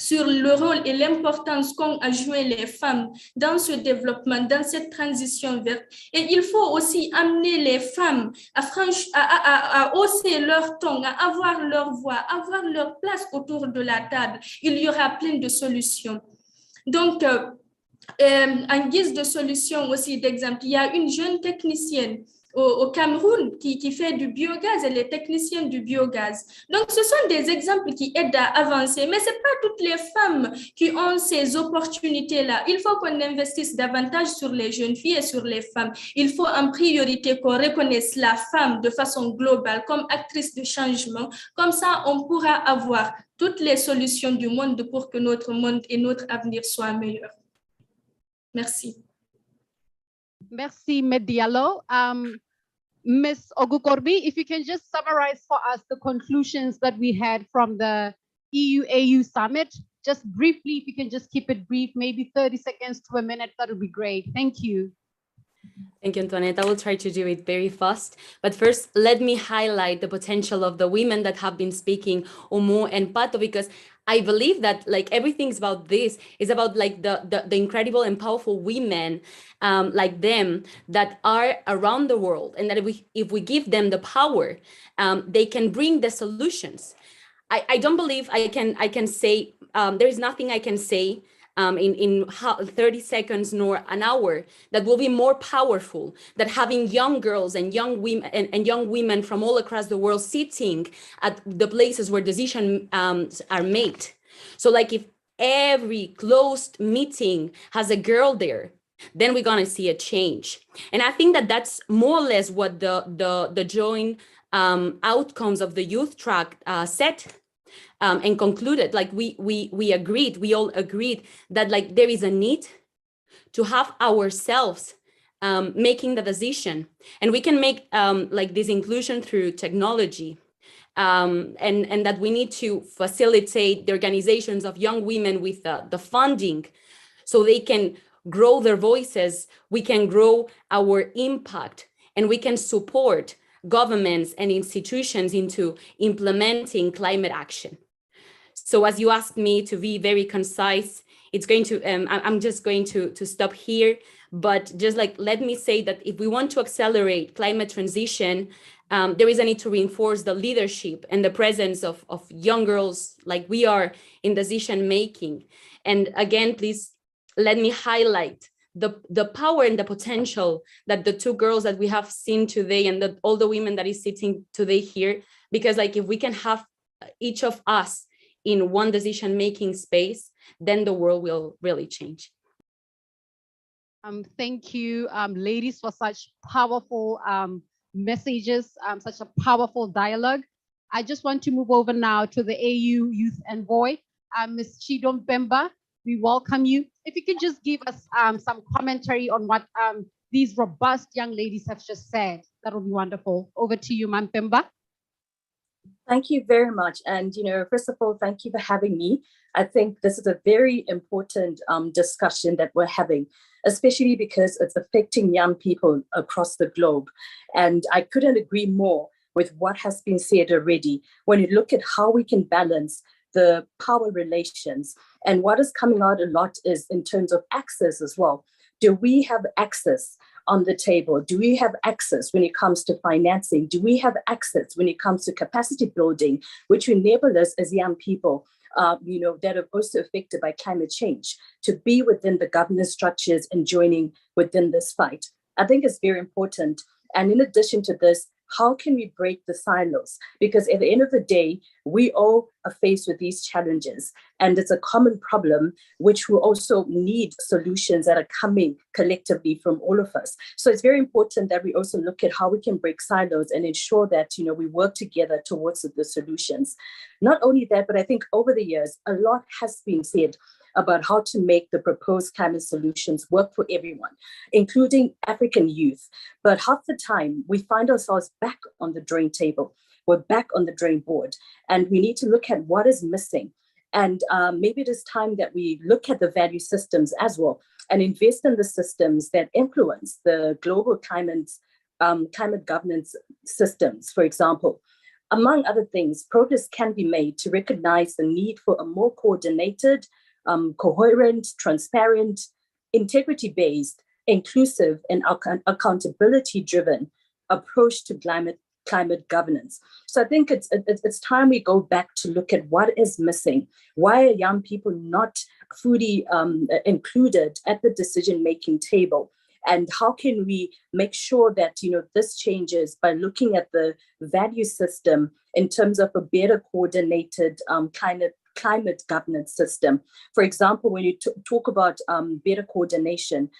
sur le rôle et l'importance qu'ont à jouer les femmes dans ce développement, dans cette transition verte. Et il faut aussi amener les femmes à hausser leur ton, à avoir leur voix, à avoir leur place autour de la table. Il y aura plein de solutions. Donc, en guise de solution aussi, d'exemple, il y a une jeune technicienne au Cameroun qui fait du biogaz, elle est technicienne du biogaz. Donc, ce sont des exemples qui aident à avancer, mais ce n'est pas toutes les femmes qui ont ces opportunités-là. Il faut qu'on investisse davantage sur les jeunes filles et sur les femmes. Il faut en priorité qu'on reconnaisse la femme de façon globale comme actrice de changement. Comme ça, on pourra avoir toutes les solutions du monde pour que notre monde et notre avenir soient meilleurs. Merci. Merci, Medialo. Ms. Ogukorbi, if you can just summarize for us the conclusions that we had from the EU-AU summit, just briefly, if you can just keep it brief, maybe 30 seconds to a minute, that would be great. Thank you. Thank you, Antoinette. I will try to do it very fast. But first, let me highlight the potential of the women that have been speaking, Omo and Pato, because I believe that like everything's about this is about like the incredible and powerful women like them that are around the world, and that if we give them the power, they can bring the solutions. I don't believe I can say there is nothing I can say in 30 seconds nor an hour that will be more powerful than having young girls and young women and young women from all across the world sitting at the places where decisions are made. So like if every closed meeting has a girl there, then we're gonna see a change. And I think that that's more or less what the joint outcomes of the youth track set and concluded. Like we all agreed that like there is a need to have ourselves making the decision, and we can make like this inclusion through technology. And that we need to facilitate the organizations of young women with the funding so they can grow their voices, we can grow our impact, and we can support governments and institutions into implementing climate action. So as you asked me to be very concise, it's going to, I'm just going to stop here, but just like, let me say that if we want to accelerate climate transition, there is a need to reinforce the leadership and the presence of young girls like we are in decision making. And again, please let me highlight the power and the potential that the two girls that we have seen today and all the women that is sitting today here, because like if we can have each of us in one decision-making space, then the world will really change. Thank you, ladies, for such powerful messages, such a powerful dialogue. I just want to move over now to the AU Youth Envoy, Ms. Chido Mpemba. We welcome you. If you could just give us some commentary on what these robust young ladies have just said, that would be wonderful. Over to you, Ms. Mpemba. Thank you very much. And, you know, first of all, thank you for having me. I think this is a very important discussion that we're having, especially because it's affecting young people across the globe. And I couldn't agree more with what has been said already. When you look at how we can balance the power relations, and what is coming out a lot is in terms of access as well. Do we have access on the table? Do we have access when it comes to financing? Do we have access when it comes to capacity building, which enable us as young people, you know, that are also affected by climate change, to be within the governance structures and joining within this fight? I think it's very important. And in addition to this, how can we break the silos? Because at the end of the day, we all are faced with these challenges, and it's a common problem, which will also need solutions that are coming collectively from all of us. So it's very important that we also look at how we can break silos and ensure that, you know, we work together towards the solutions. Not only that, but I think over the years, a lot has been said about how to make the proposed climate solutions work for everyone, including African youth. But half the time, we find ourselves back on the drawing table. We're back on the drawing board, and we need to look at what is missing. And maybe it is time that we look at the value systems as well and invest in the systems that influence the global climate governance systems, for example. Among other things, progress can be made to recognize the need for a more coordinated, coherent, transparent, integrity-based, inclusive, and accountability-driven approach to climate governance. So I think it's time we go back to look at what is missing. Why are young people not fully included at the decision-making table? And how can we make sure that, you know, this changes by looking at the value system in terms of a better coordinated climate governance system? For example, when you talk about better coordination,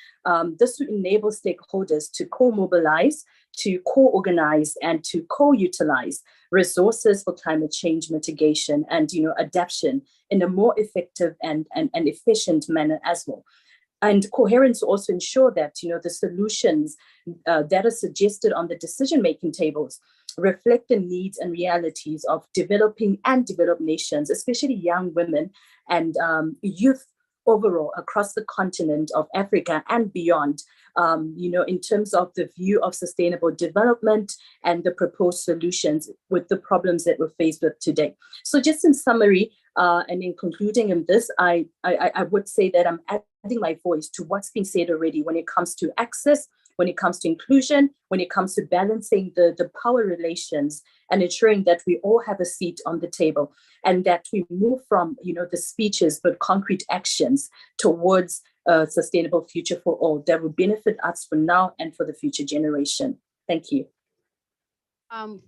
this would enable stakeholders to co-mobilize, to co-organize, and to co-utilize resources for climate change mitigation and, you know, adaptation in a more effective and efficient manner as well. And coherence also ensure that, you know, the solutions that are suggested on the decision-making tables reflect the needs and realities of developing and developed nations, especially young women and youth overall across the continent of Africa and beyond, in terms of the view of sustainable development and the proposed solutions with the problems that we're faced with today. So just in summary, and in concluding in this, I would say that I'm adding my voice to what's been said already when it comes to access, when it comes to inclusion, when it comes to balancing the power relations and ensuring that we all have a seat on the table and that we move from, the speeches, but concrete actions towards a sustainable future for all that will benefit us for now and for the future generation. Thank you.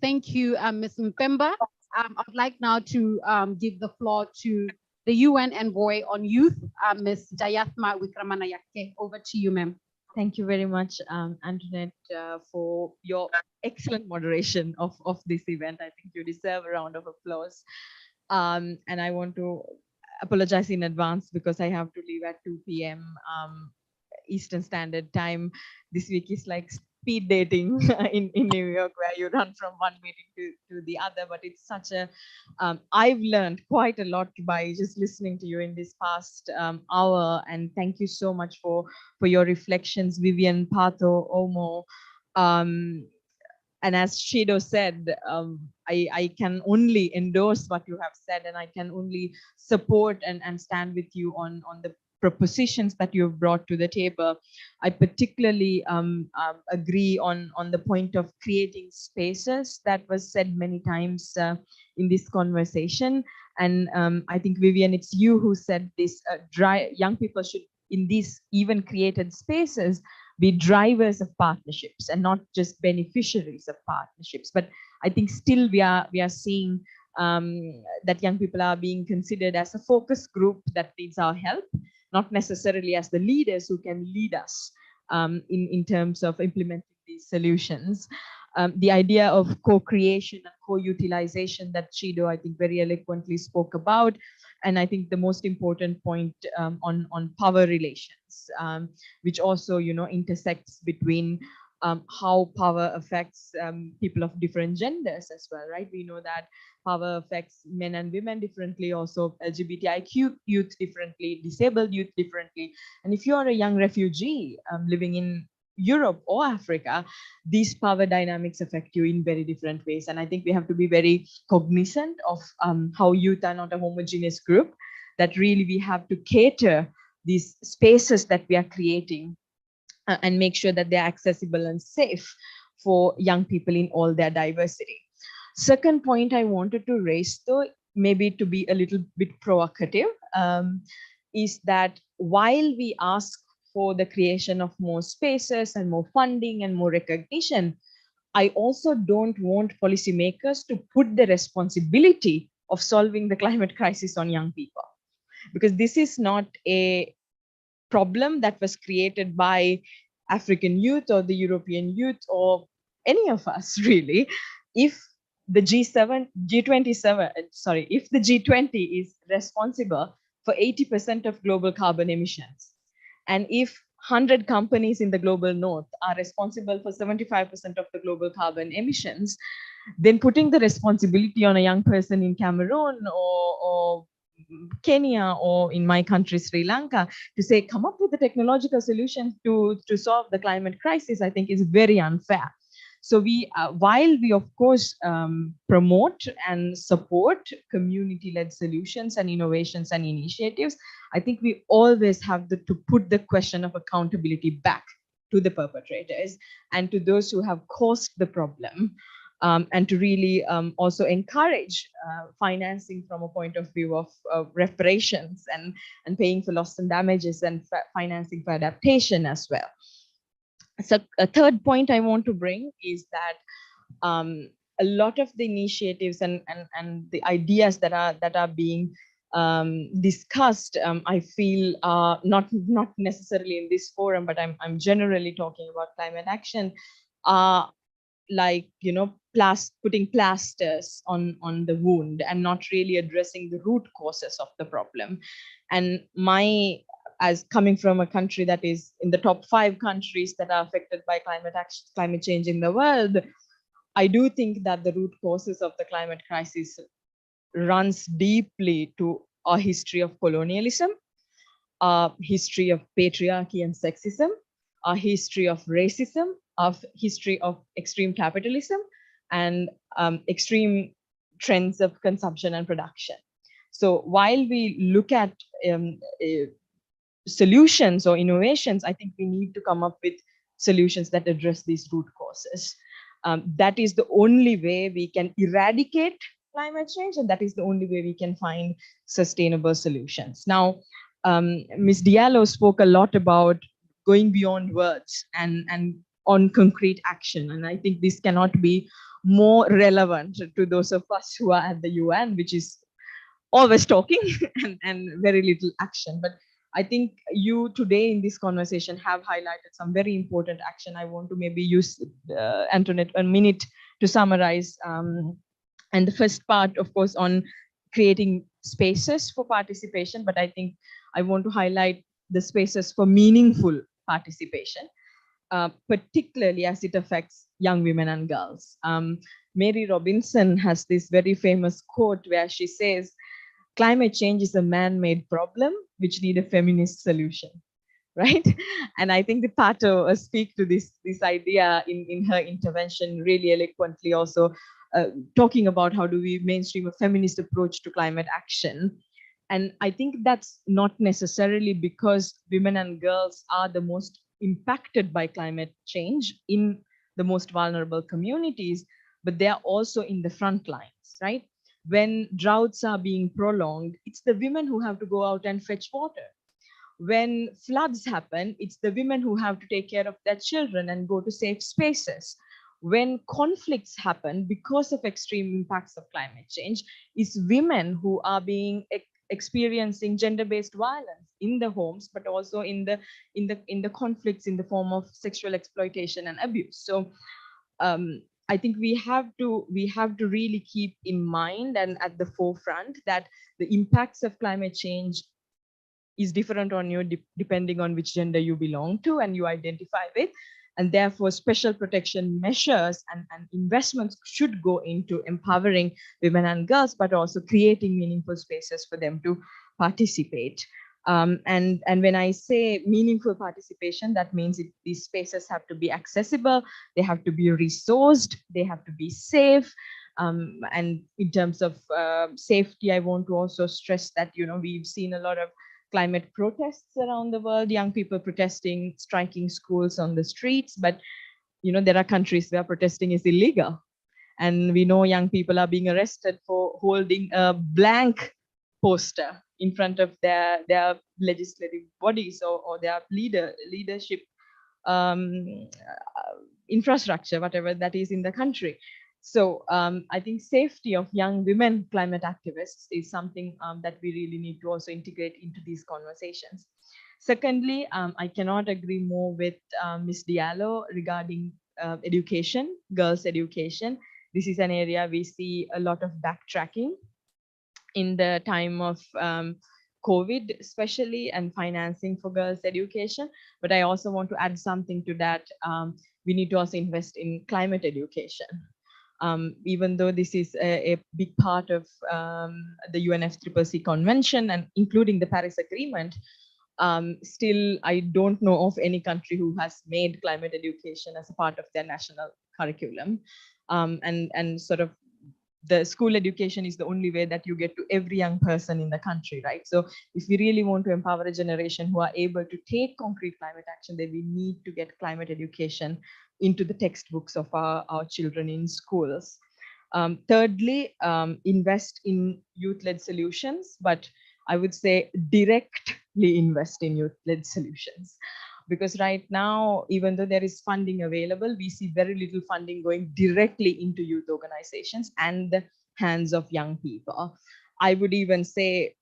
Thank you, Ms. Mpemba. I'd like now to give the floor to the UN Envoy on Youth, Ms. Jayathma Wikramanayake. Over to you, ma'am. Thank you very much, Antoinette, for your excellent moderation of this event. I think you deserve a round of applause. And I want to apologize in advance because I have to leave at 2 p.m. Eastern Standard Time. This week is like speed dating in New York, where you run from one meeting to the other. But it's such a, I've learned quite a lot by just listening to you in this past hour. And thank you so much for your reflections, Vivian, Pato, Omo. And as Shido said, I can only endorse what you have said, and I can only support and stand with you on the propositions that you've brought to the table. I particularly agree on the point of creating spaces that was said many times in this conversation. And I think, Vivian, it's you who said this, young people should, in these even created spaces, be drivers of partnerships and not just beneficiaries of partnerships. But I think still we are seeing that young people are being considered as a focus group that needs our help, not necessarily as the leaders who can lead us in terms of implementing these solutions. The idea of co-creation and co-utilization that Shido, I think, very eloquently spoke about. And I think the most important point on power relations, which also, intersects between how power affects people of different genders as well, right? We know that power affects men and women differently, also LGBTIQ youth differently, disabled youth differently. And if you're a young refugee living in Europe or Africa, these power dynamics affect you in very different ways. And I think we have to be very cognizant of how youth are not a homogeneous group, that really we have to cater these spaces that we are creating and make sure that they're accessible and safe for young people in all their diversity. Second point I wanted to raise, though, maybe to be a little bit provocative, is that while we ask for the creation of more spaces and more funding and more recognition, I also don't want policymakers to put the responsibility of solving the climate crisis on young people, because this is not a problem that was created by African youth or the European youth or any of us, really. If the if the G20 is responsible for 80% of global carbon emissions, and if 100 companies in the global north are responsible for 75% of the global carbon emissions, then putting the responsibility on a young person in Cameroon or Kenya or in my country, Sri Lanka, to say, come up with the technological solutions to solve the climate crisis, I think is very unfair. So we, while we of course promote and support community-led solutions and innovations and initiatives, I think we always have to put the question of accountability back to the perpetrators and to those who have caused the problem, and to really also encourage financing from a point of view of reparations and paying for loss and damages and financing for adaptation as well. So a third point I want to bring is that a lot of the initiatives and the ideas that are being discussed, I feel not necessarily in this forum, but I'm generally talking about climate action, like, putting plasters on the wound and not really addressing the root causes of the problem. And as coming from a country that is in the top 5 countries that are affected by climate change in the world, I do think that the root causes of the climate crisis runs deeply to our history of colonialism, our history of patriarchy and sexism, our history of racism, our history of extreme capitalism, and extreme trends of consumption and production. So while we look at solutions or innovations, I think we need to come up with solutions that address these root causes. That is the only way we can eradicate climate change, and that is the only way we can find sustainable solutions. Now, Ms. Diallo spoke a lot about going beyond words and on concrete action. And I think this cannot be more relevant to those of us who are at the UN, which is always talking and very little action. But I think you today in this conversation have highlighted some very important action. I want to maybe use, Antoinette, a minute to summarize. And the first part, of course, on creating spaces for participation, but I think I want to highlight the spaces for meaningful participation, particularly as it affects young women and girls. Mary Robinson has this very famous quote where she says, climate change is a man-made problem which need a feminist solution, right? And I think the Pato speak to this idea in her intervention really eloquently, also talking about how do we mainstream a feminist approach to climate action. And I think that's not necessarily because women and girls are the most impacted by climate change in the most vulnerable communities, but they are also in the front lines, right? When droughts are being prolonged, it's the women who have to go out and fetch water. When floods happen, it's the women who have to take care of their children and go to safe spaces. When conflicts happen because of extreme impacts of climate change, it's women who are experiencing gender-based violence in the homes, but also in the conflicts in the form of sexual exploitation and abuse. So I think we have to really keep in mind and at the forefront that the impacts of climate change is different on you depending on which gender you belong to and you identify with. And therefore, special protection measures and investments should go into empowering women and girls, but also creating meaningful spaces for them to participate. And when I say meaningful participation, that means these spaces have to be accessible, they have to be resourced, they have to be safe. And in terms of safety, I want to also stress that, we've seen a lot of climate protests around the world, young people protesting, striking schools on the streets. But, there are countries where protesting is illegal. And we know young people are being arrested for holding a blank poster in front of their legislative bodies or their leadership infrastructure, whatever that is in the country. So I think safety of young women climate activists is something that we really need to also integrate into these conversations. Secondly, I cannot agree more with Ms. Diallo regarding education, girls' education. This is an area we see a lot of backtracking in the time of COVID, especially, and financing for girls' education. But I also want to add something to that. We need to also invest in climate education. Even though this is a big part of the UNFCCC convention and including the Paris Agreement, still I don't know of any country who has made climate education as a part of their national curriculum. And sort of the school education is the only way that you get to every young person in the country, right? So if we really want to empower a generation who are able to take concrete climate action, then we need to get climate education into the textbooks of our children in schools. Thirdly, invest in youth-led solutions, but I would say directly invest in youth-led solutions. Because right now, even though there is funding available, we see very little funding going directly into youth organizations and the hands of young people. I would even say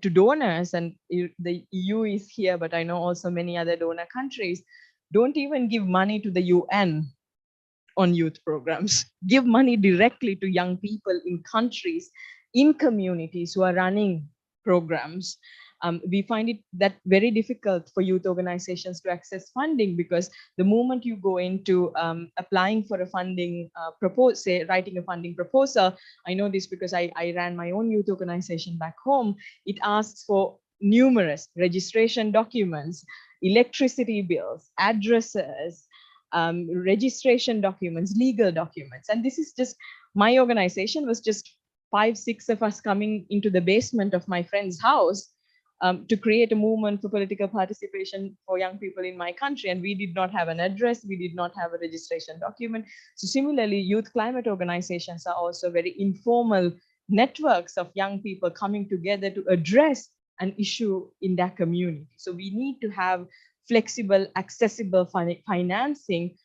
to donors, and the EU is here, but I know also many other donor countries, don't even give money to the UN on youth programs. Give money directly to young people in countries, in communities who are running programs. We find it that very difficult for youth organizations to access funding, because the moment you go into applying for a funding proposal, say writing a funding proposal, I know this because I ran my own youth organization back home, it asks for numerous registration documents, electricity bills, addresses, registration documents, legal documents. And this is just, my organization was just 5, 6 of us coming into the basement of my friend's house to create a movement for political participation for young people in my country. And we did not have an address, we did not have a registration document. So similarly, youth climate organizations are also very informal networks of young people coming together to address an issue in their community. So we need to have flexible, accessible financing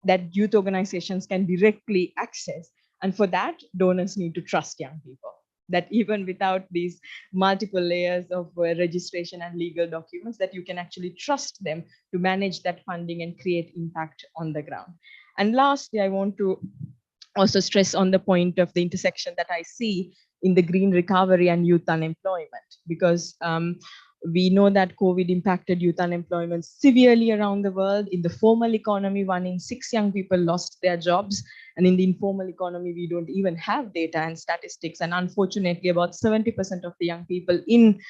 that youth organizations can directly access. And for that, donors need to trust young people, that even without these multiple layers of registration and legal documents, that you can actually trust them to manage that funding and create impact on the ground. And lastly, I want to also stress on the point of the intersection that I see in the green recovery and youth unemployment, because we know that COVID impacted youth unemployment severely around the world. In the formal economy, 1 in 6 young people lost their jobs. And in the informal economy, we don't even have data and statistics. And unfortunately, about 70% of the young people in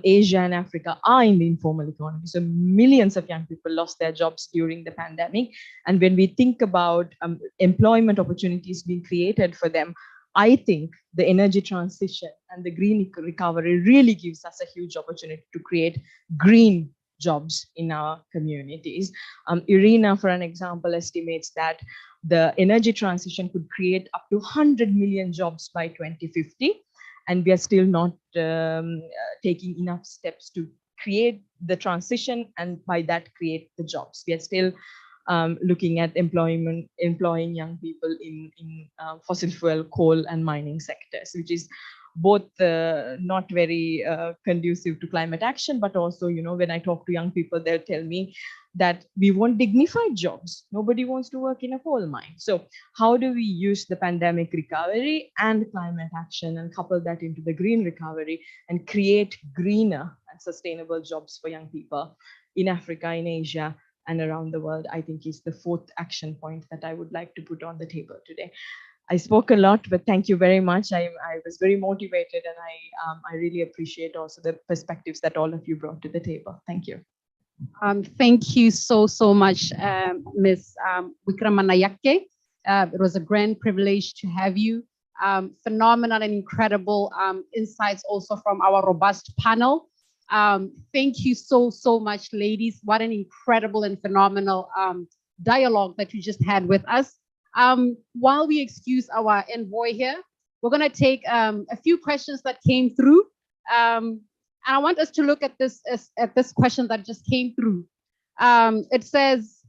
Asia and Africa are in the informal economy. So millions of young people lost their jobs during the pandemic. And when we think about employment opportunities being created for them, I think the energy transition and the green recovery really gives us a huge opportunity to create green jobs in our communities. Irina, for an example, estimates that the energy transition could create up to 100 million jobs by 2050. And we are still not taking enough steps to create the transition and by that create the jobs. We are still looking at employing young people in fossil fuel, coal and mining sectors, which is both not very conducive to climate action, but also, you know, when I talk to young people, they'll tell me that we want dignified jobs. Nobody wants to work in a coal mine. So how do we use the pandemic recovery and climate action and couple that into the green recovery and create greener and sustainable jobs for young people in Africa, in Asia, and around the world, I think is the 4th action point that I would like to put on the table today. I spoke a lot, but thank you very much. I was very motivated, and I really appreciate also the perspectives that all of you brought to the table. Thank you. Thank you so much, Ms. Wikramanayake. It was a grand privilege to have you. Phenomenal and incredible insights also from our robust panel. Thank you so much, ladies. What an incredible and phenomenal dialogue that you just had with us. While we excuse our envoy here, we're going to take a few questions that came through. And I want us to look at this question that just came through. It says,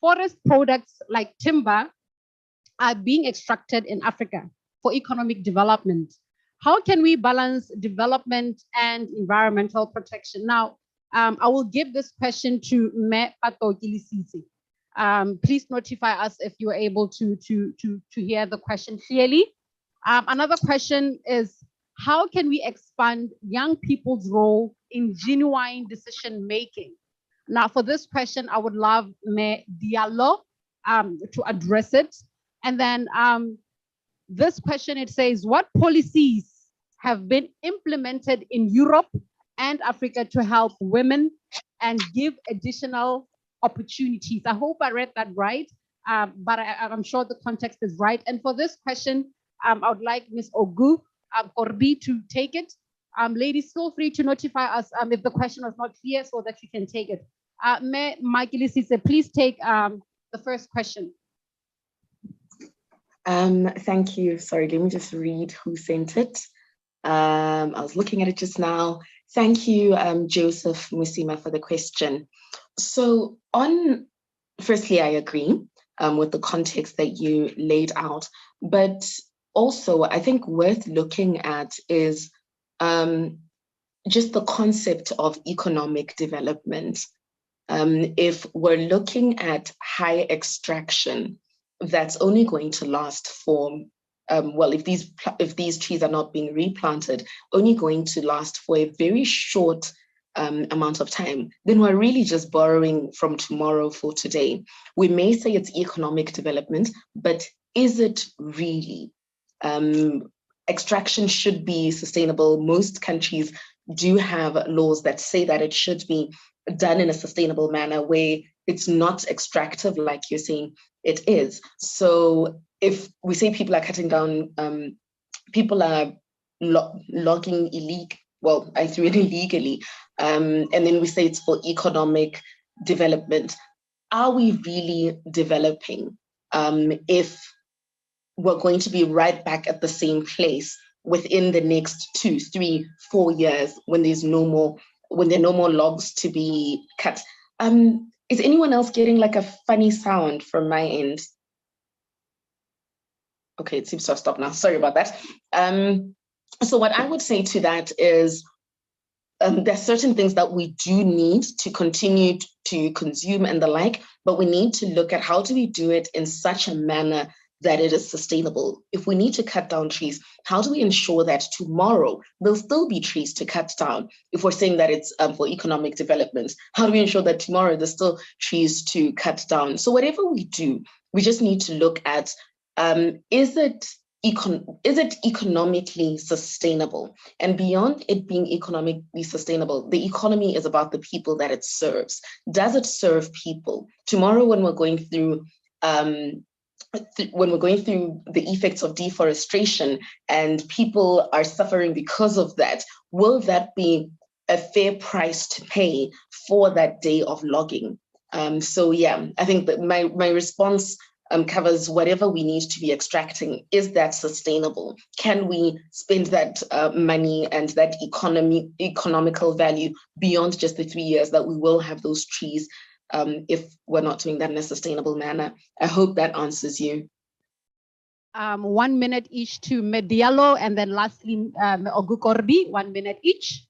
forest products like timber are being extracted in Africa for economic development. How can we balance development and environmental protection? Now, I will give this question to Me Patokilisisi. Please notify us if you are able to hear the question clearly. Another question is, how can we expand young people's role in genuine decision making? Now, for this question, I would love Me Diallo to address it. And then this question, it says, what policies have been implemented in Europe and Africa to help women and give additional opportunities? I hope I read that right, but I'm sure the context is right. And for this question, I would like Ms. Ogu Korbi to take it. Ladies, feel free to notify us if the question was not clear so that you can take it. Michael Isise, please take the first question. Thank you. Sorry, let me just read who sent it. I was looking at it just now. Thank you, Joseph Musima, for the question. So firstly, I agree with the context that you laid out, but also I think worth looking at is just the concept of economic development. If we're looking at high extraction, that's only going to last for, well, if these trees are not being replanted, only going to last for a very short amount of time, then we're really just borrowing from tomorrow for today. We may say it's economic development, but is it really? Extraction should be sustainable. Most countries do have laws that say that it should be done in a sustainable manner where it's not extractive, like you're saying it is. So if we say people are cutting down, people are logging illegal, well, I threw it illegally, and then we say it's for economic development. Are we really developing if we're going to be right back at the same place within the next 2, 3, 4 years when there are no more logs to be cut? Is anyone else getting like a funny sound from my end? Okay, it seems to have stopped now. Sorry about that. So what I would say to that is there are certain things that we do need to continue to consume and the like, but we need to look at how do we do it in such a manner that it is sustainable. If we need to cut down trees, how do we ensure that tomorrow there'll still be trees to cut down? If we're saying that it's for economic development, how do we ensure that tomorrow there's still trees to cut down? So whatever we do, we just need to look at, is it economically sustainable? And beyond it being economically sustainable, the economy is about the people that it serves. Does it serve people? Tomorrow when we're going through the effects of deforestation and people are suffering because of that, will that be a fair price to pay for that day of logging? So yeah, I think that my response covers whatever we need to be extracting. Is that sustainable? Can we spend that money and that economical value beyond just the 3 years that we will have those trees if we're not doing that in a sustainable manner? I hope that answers you. 1 minute each to Medialo, and then lastly, Ogukorbi, 1 minute each.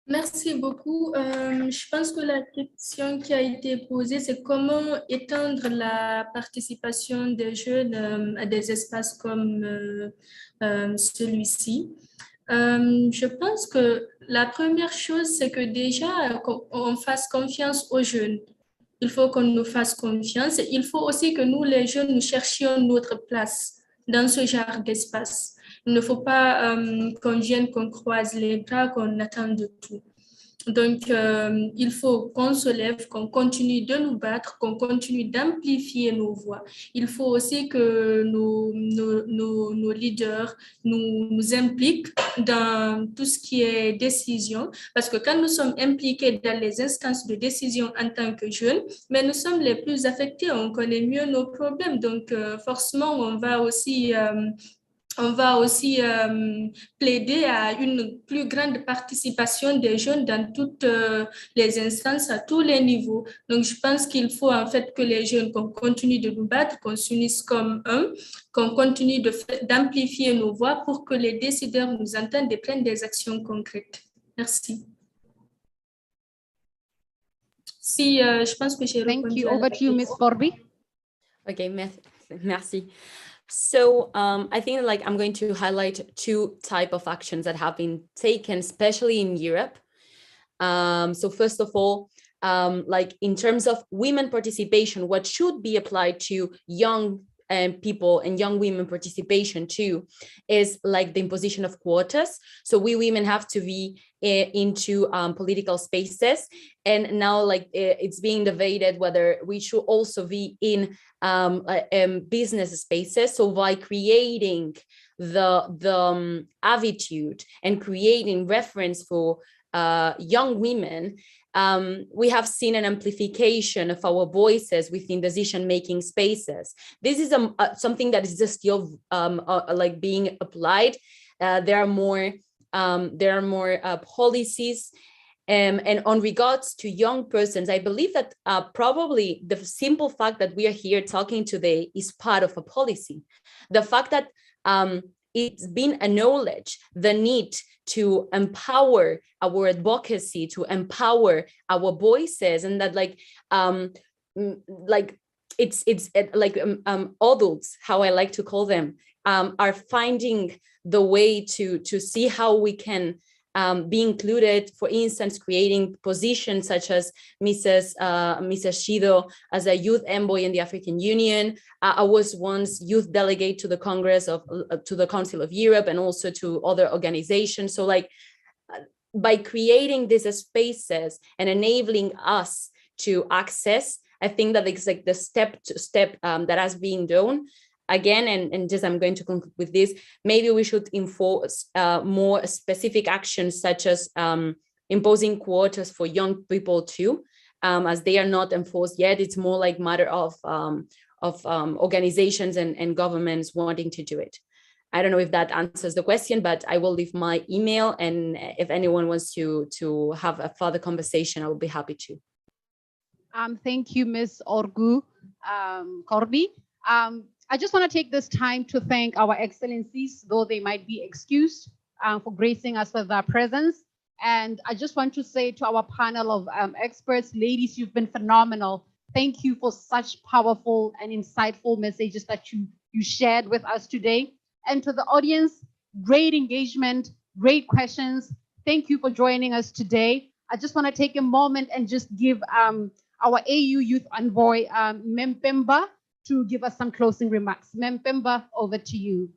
Merci beaucoup. Je pense que la question qui a été posée, c'est comment étendre la participation des jeunes à des espaces comme celui-ci. Je pense que la première chose, c'est que déjà, on fasse confiance aux jeunes. Il faut qu'on nous fasse confiance. Il faut aussi que nous, les jeunes, nous cherchions notre place dans ce genre d'espace. Il ne faut pas qu'on vienne, qu'on croise les bras, qu'on attende de tout. Donc, il faut qu'on se lève, qu'on continue de nous battre, qu'on continue d'amplifier nos voix. Il faut aussi que nos leaders nous impliquent dans tout ce qui est décision, parce que quand nous sommes impliqués dans les instances de décision en tant que jeunes, mais nous sommes les plus affectés, on connaît mieux nos problèmes, donc forcément, on va aussi plaider à une plus grande participation des jeunes dans toutes les instances, à tous les niveaux. Donc, je pense qu'il faut en fait que les jeunes, qu'on continue de nous battre, qu'on s'unisse comme un, qu'on continue d'amplifier nos voix pour que les décideurs nous entendent et prennent des actions concrètes. Merci. Si, je pense que j'ai répondu. Thank you. Over to you, Ms. Corby. Okay, merci. So I think like I'm going to highlight 2 types of actions that have been taken, especially in Europe. So first of all, like in terms of women participation, what should be applied to young people and young women participation too is like the imposition of quotas. So we women have to be into political spaces, and now like it's being debated whether we should also be in business spaces. So by creating the attitude and creating reference for young women, we have seen an amplification of our voices within decision-making spaces. This is something that is just still like being applied. There are more policies. And on regards to young persons, I believe that probably the simple fact that we are here talking today is part of a policy. The fact that it's been acknowledged the need to empower our advocacy, to empower our voices, and that it's like adults, how I like to call them, are finding the way to see how we can be included, for instance, creating positions such as Mrs. Shido as a youth envoy in the African Union. I was once youth delegate to the Congress of, to the Council of Europe, and also to other organizations. So like, by creating these spaces and enabling us to access, I think that it's like the step that has been done. Again, and just I'm going to conclude with this, maybe we should enforce more specific actions, such as imposing quotas for young people too, as they are not enforced yet. It's more like matter of organizations and governments wanting to do it. I don't know if that answers the question, but I will leave my email, and if anyone wants to have a further conversation, I will be happy to. Thank you, Ms. Orgu Corby. I just want to take this time to thank our excellencies, though they might be excused, for gracing us with their presence. And I just want to say to our panel of experts, ladies, you've been phenomenal. Thank you for such powerful and insightful messages that you shared with us today. And to the audience, great engagement, great questions. Thank you for joining us today. I just want to take a moment and just give our AU Youth Envoy, Mempemba, to give us some closing remarks. Mempemba, over to you.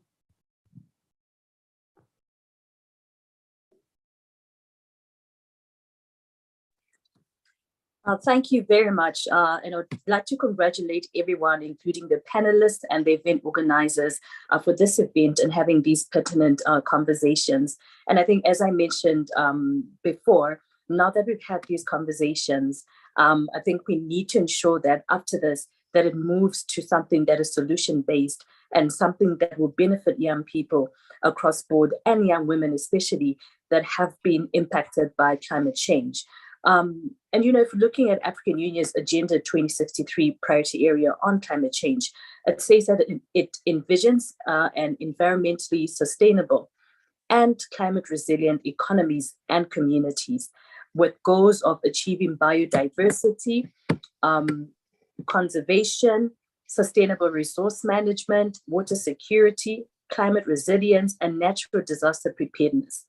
Thank you very much. And I'd like to congratulate everyone, including the panelists and the event organizers, for this event and having these pertinent conversations. And I think, as I mentioned before, now that we've had these conversations, I think we need to ensure that after this, that it moves to something that is solution-based and something that will benefit young people across board, and young women especially, that have been impacted by climate change. And, you know, if looking at African Union's Agenda 2063 priority area on climate change, it says that it envisions an environmentally sustainable and climate resilient economies and communities, with goals of achieving biodiversity, conservation, sustainable resource management, water security, climate resilience, and natural disaster preparedness.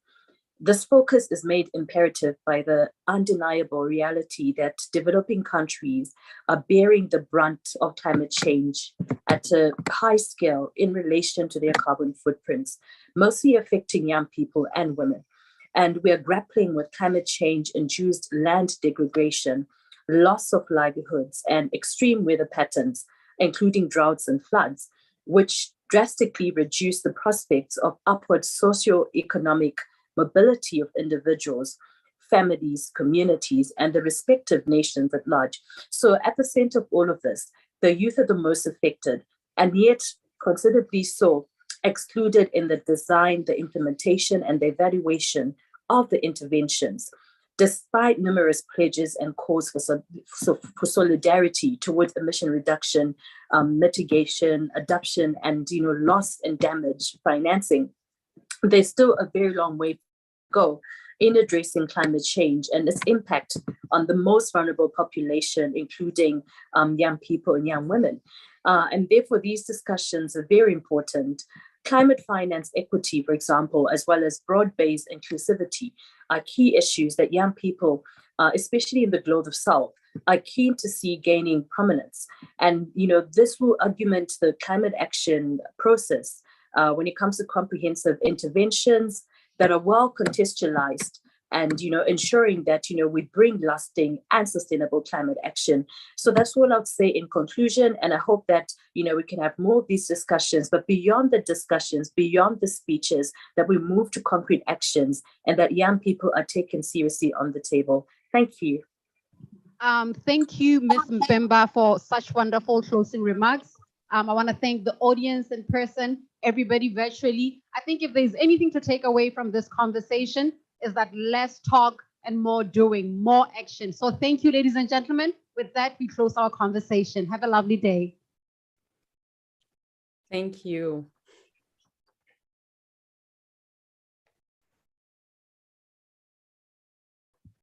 This focus is made imperative by the undeniable reality that developing countries are bearing the brunt of climate change at a high scale in relation to their carbon footprints, mostly affecting young people and women. And we are grappling with climate change-induced land degradation, loss of livelihoods, and extreme weather patterns, including droughts and floods, which drastically reduce the prospects of upward socio-economic mobility of individuals, families, communities, and the respective nations at large. So at the center of all of this, the youth are the most affected, and yet considerably so excluded in the design, the implementation, and the evaluation of the interventions, despite numerous pledges and calls for solidarity towards emission reduction, mitigation, adoption, and loss and damage financing. There's still a very long way to go in addressing climate change and its impact on the most vulnerable population, including young people and young women. And therefore, these discussions are very important. Climate finance equity, for example, as well as broad-based inclusivity, are key issues that young people, especially in the Global South, are keen to see gaining prominence. And this will augment the climate action process when it comes to comprehensive interventions that are well contextualized, and ensuring that we bring lasting and sustainable climate action. So that's all I'd say in conclusion, and I hope that we can have more of these discussions, but beyond the discussions, beyond the speeches, that we move to concrete actions and that young people are taken seriously on the table. Thank you. Thank you, Ms. Mpemba, for such wonderful closing remarks. I want to thank the audience in person, everybody virtually. I think if there's anything to take away from this conversation, is that less talk and more doing, more action. So thank you, ladies and gentlemen. With that, we close our conversation. Have a lovely day. Thank you.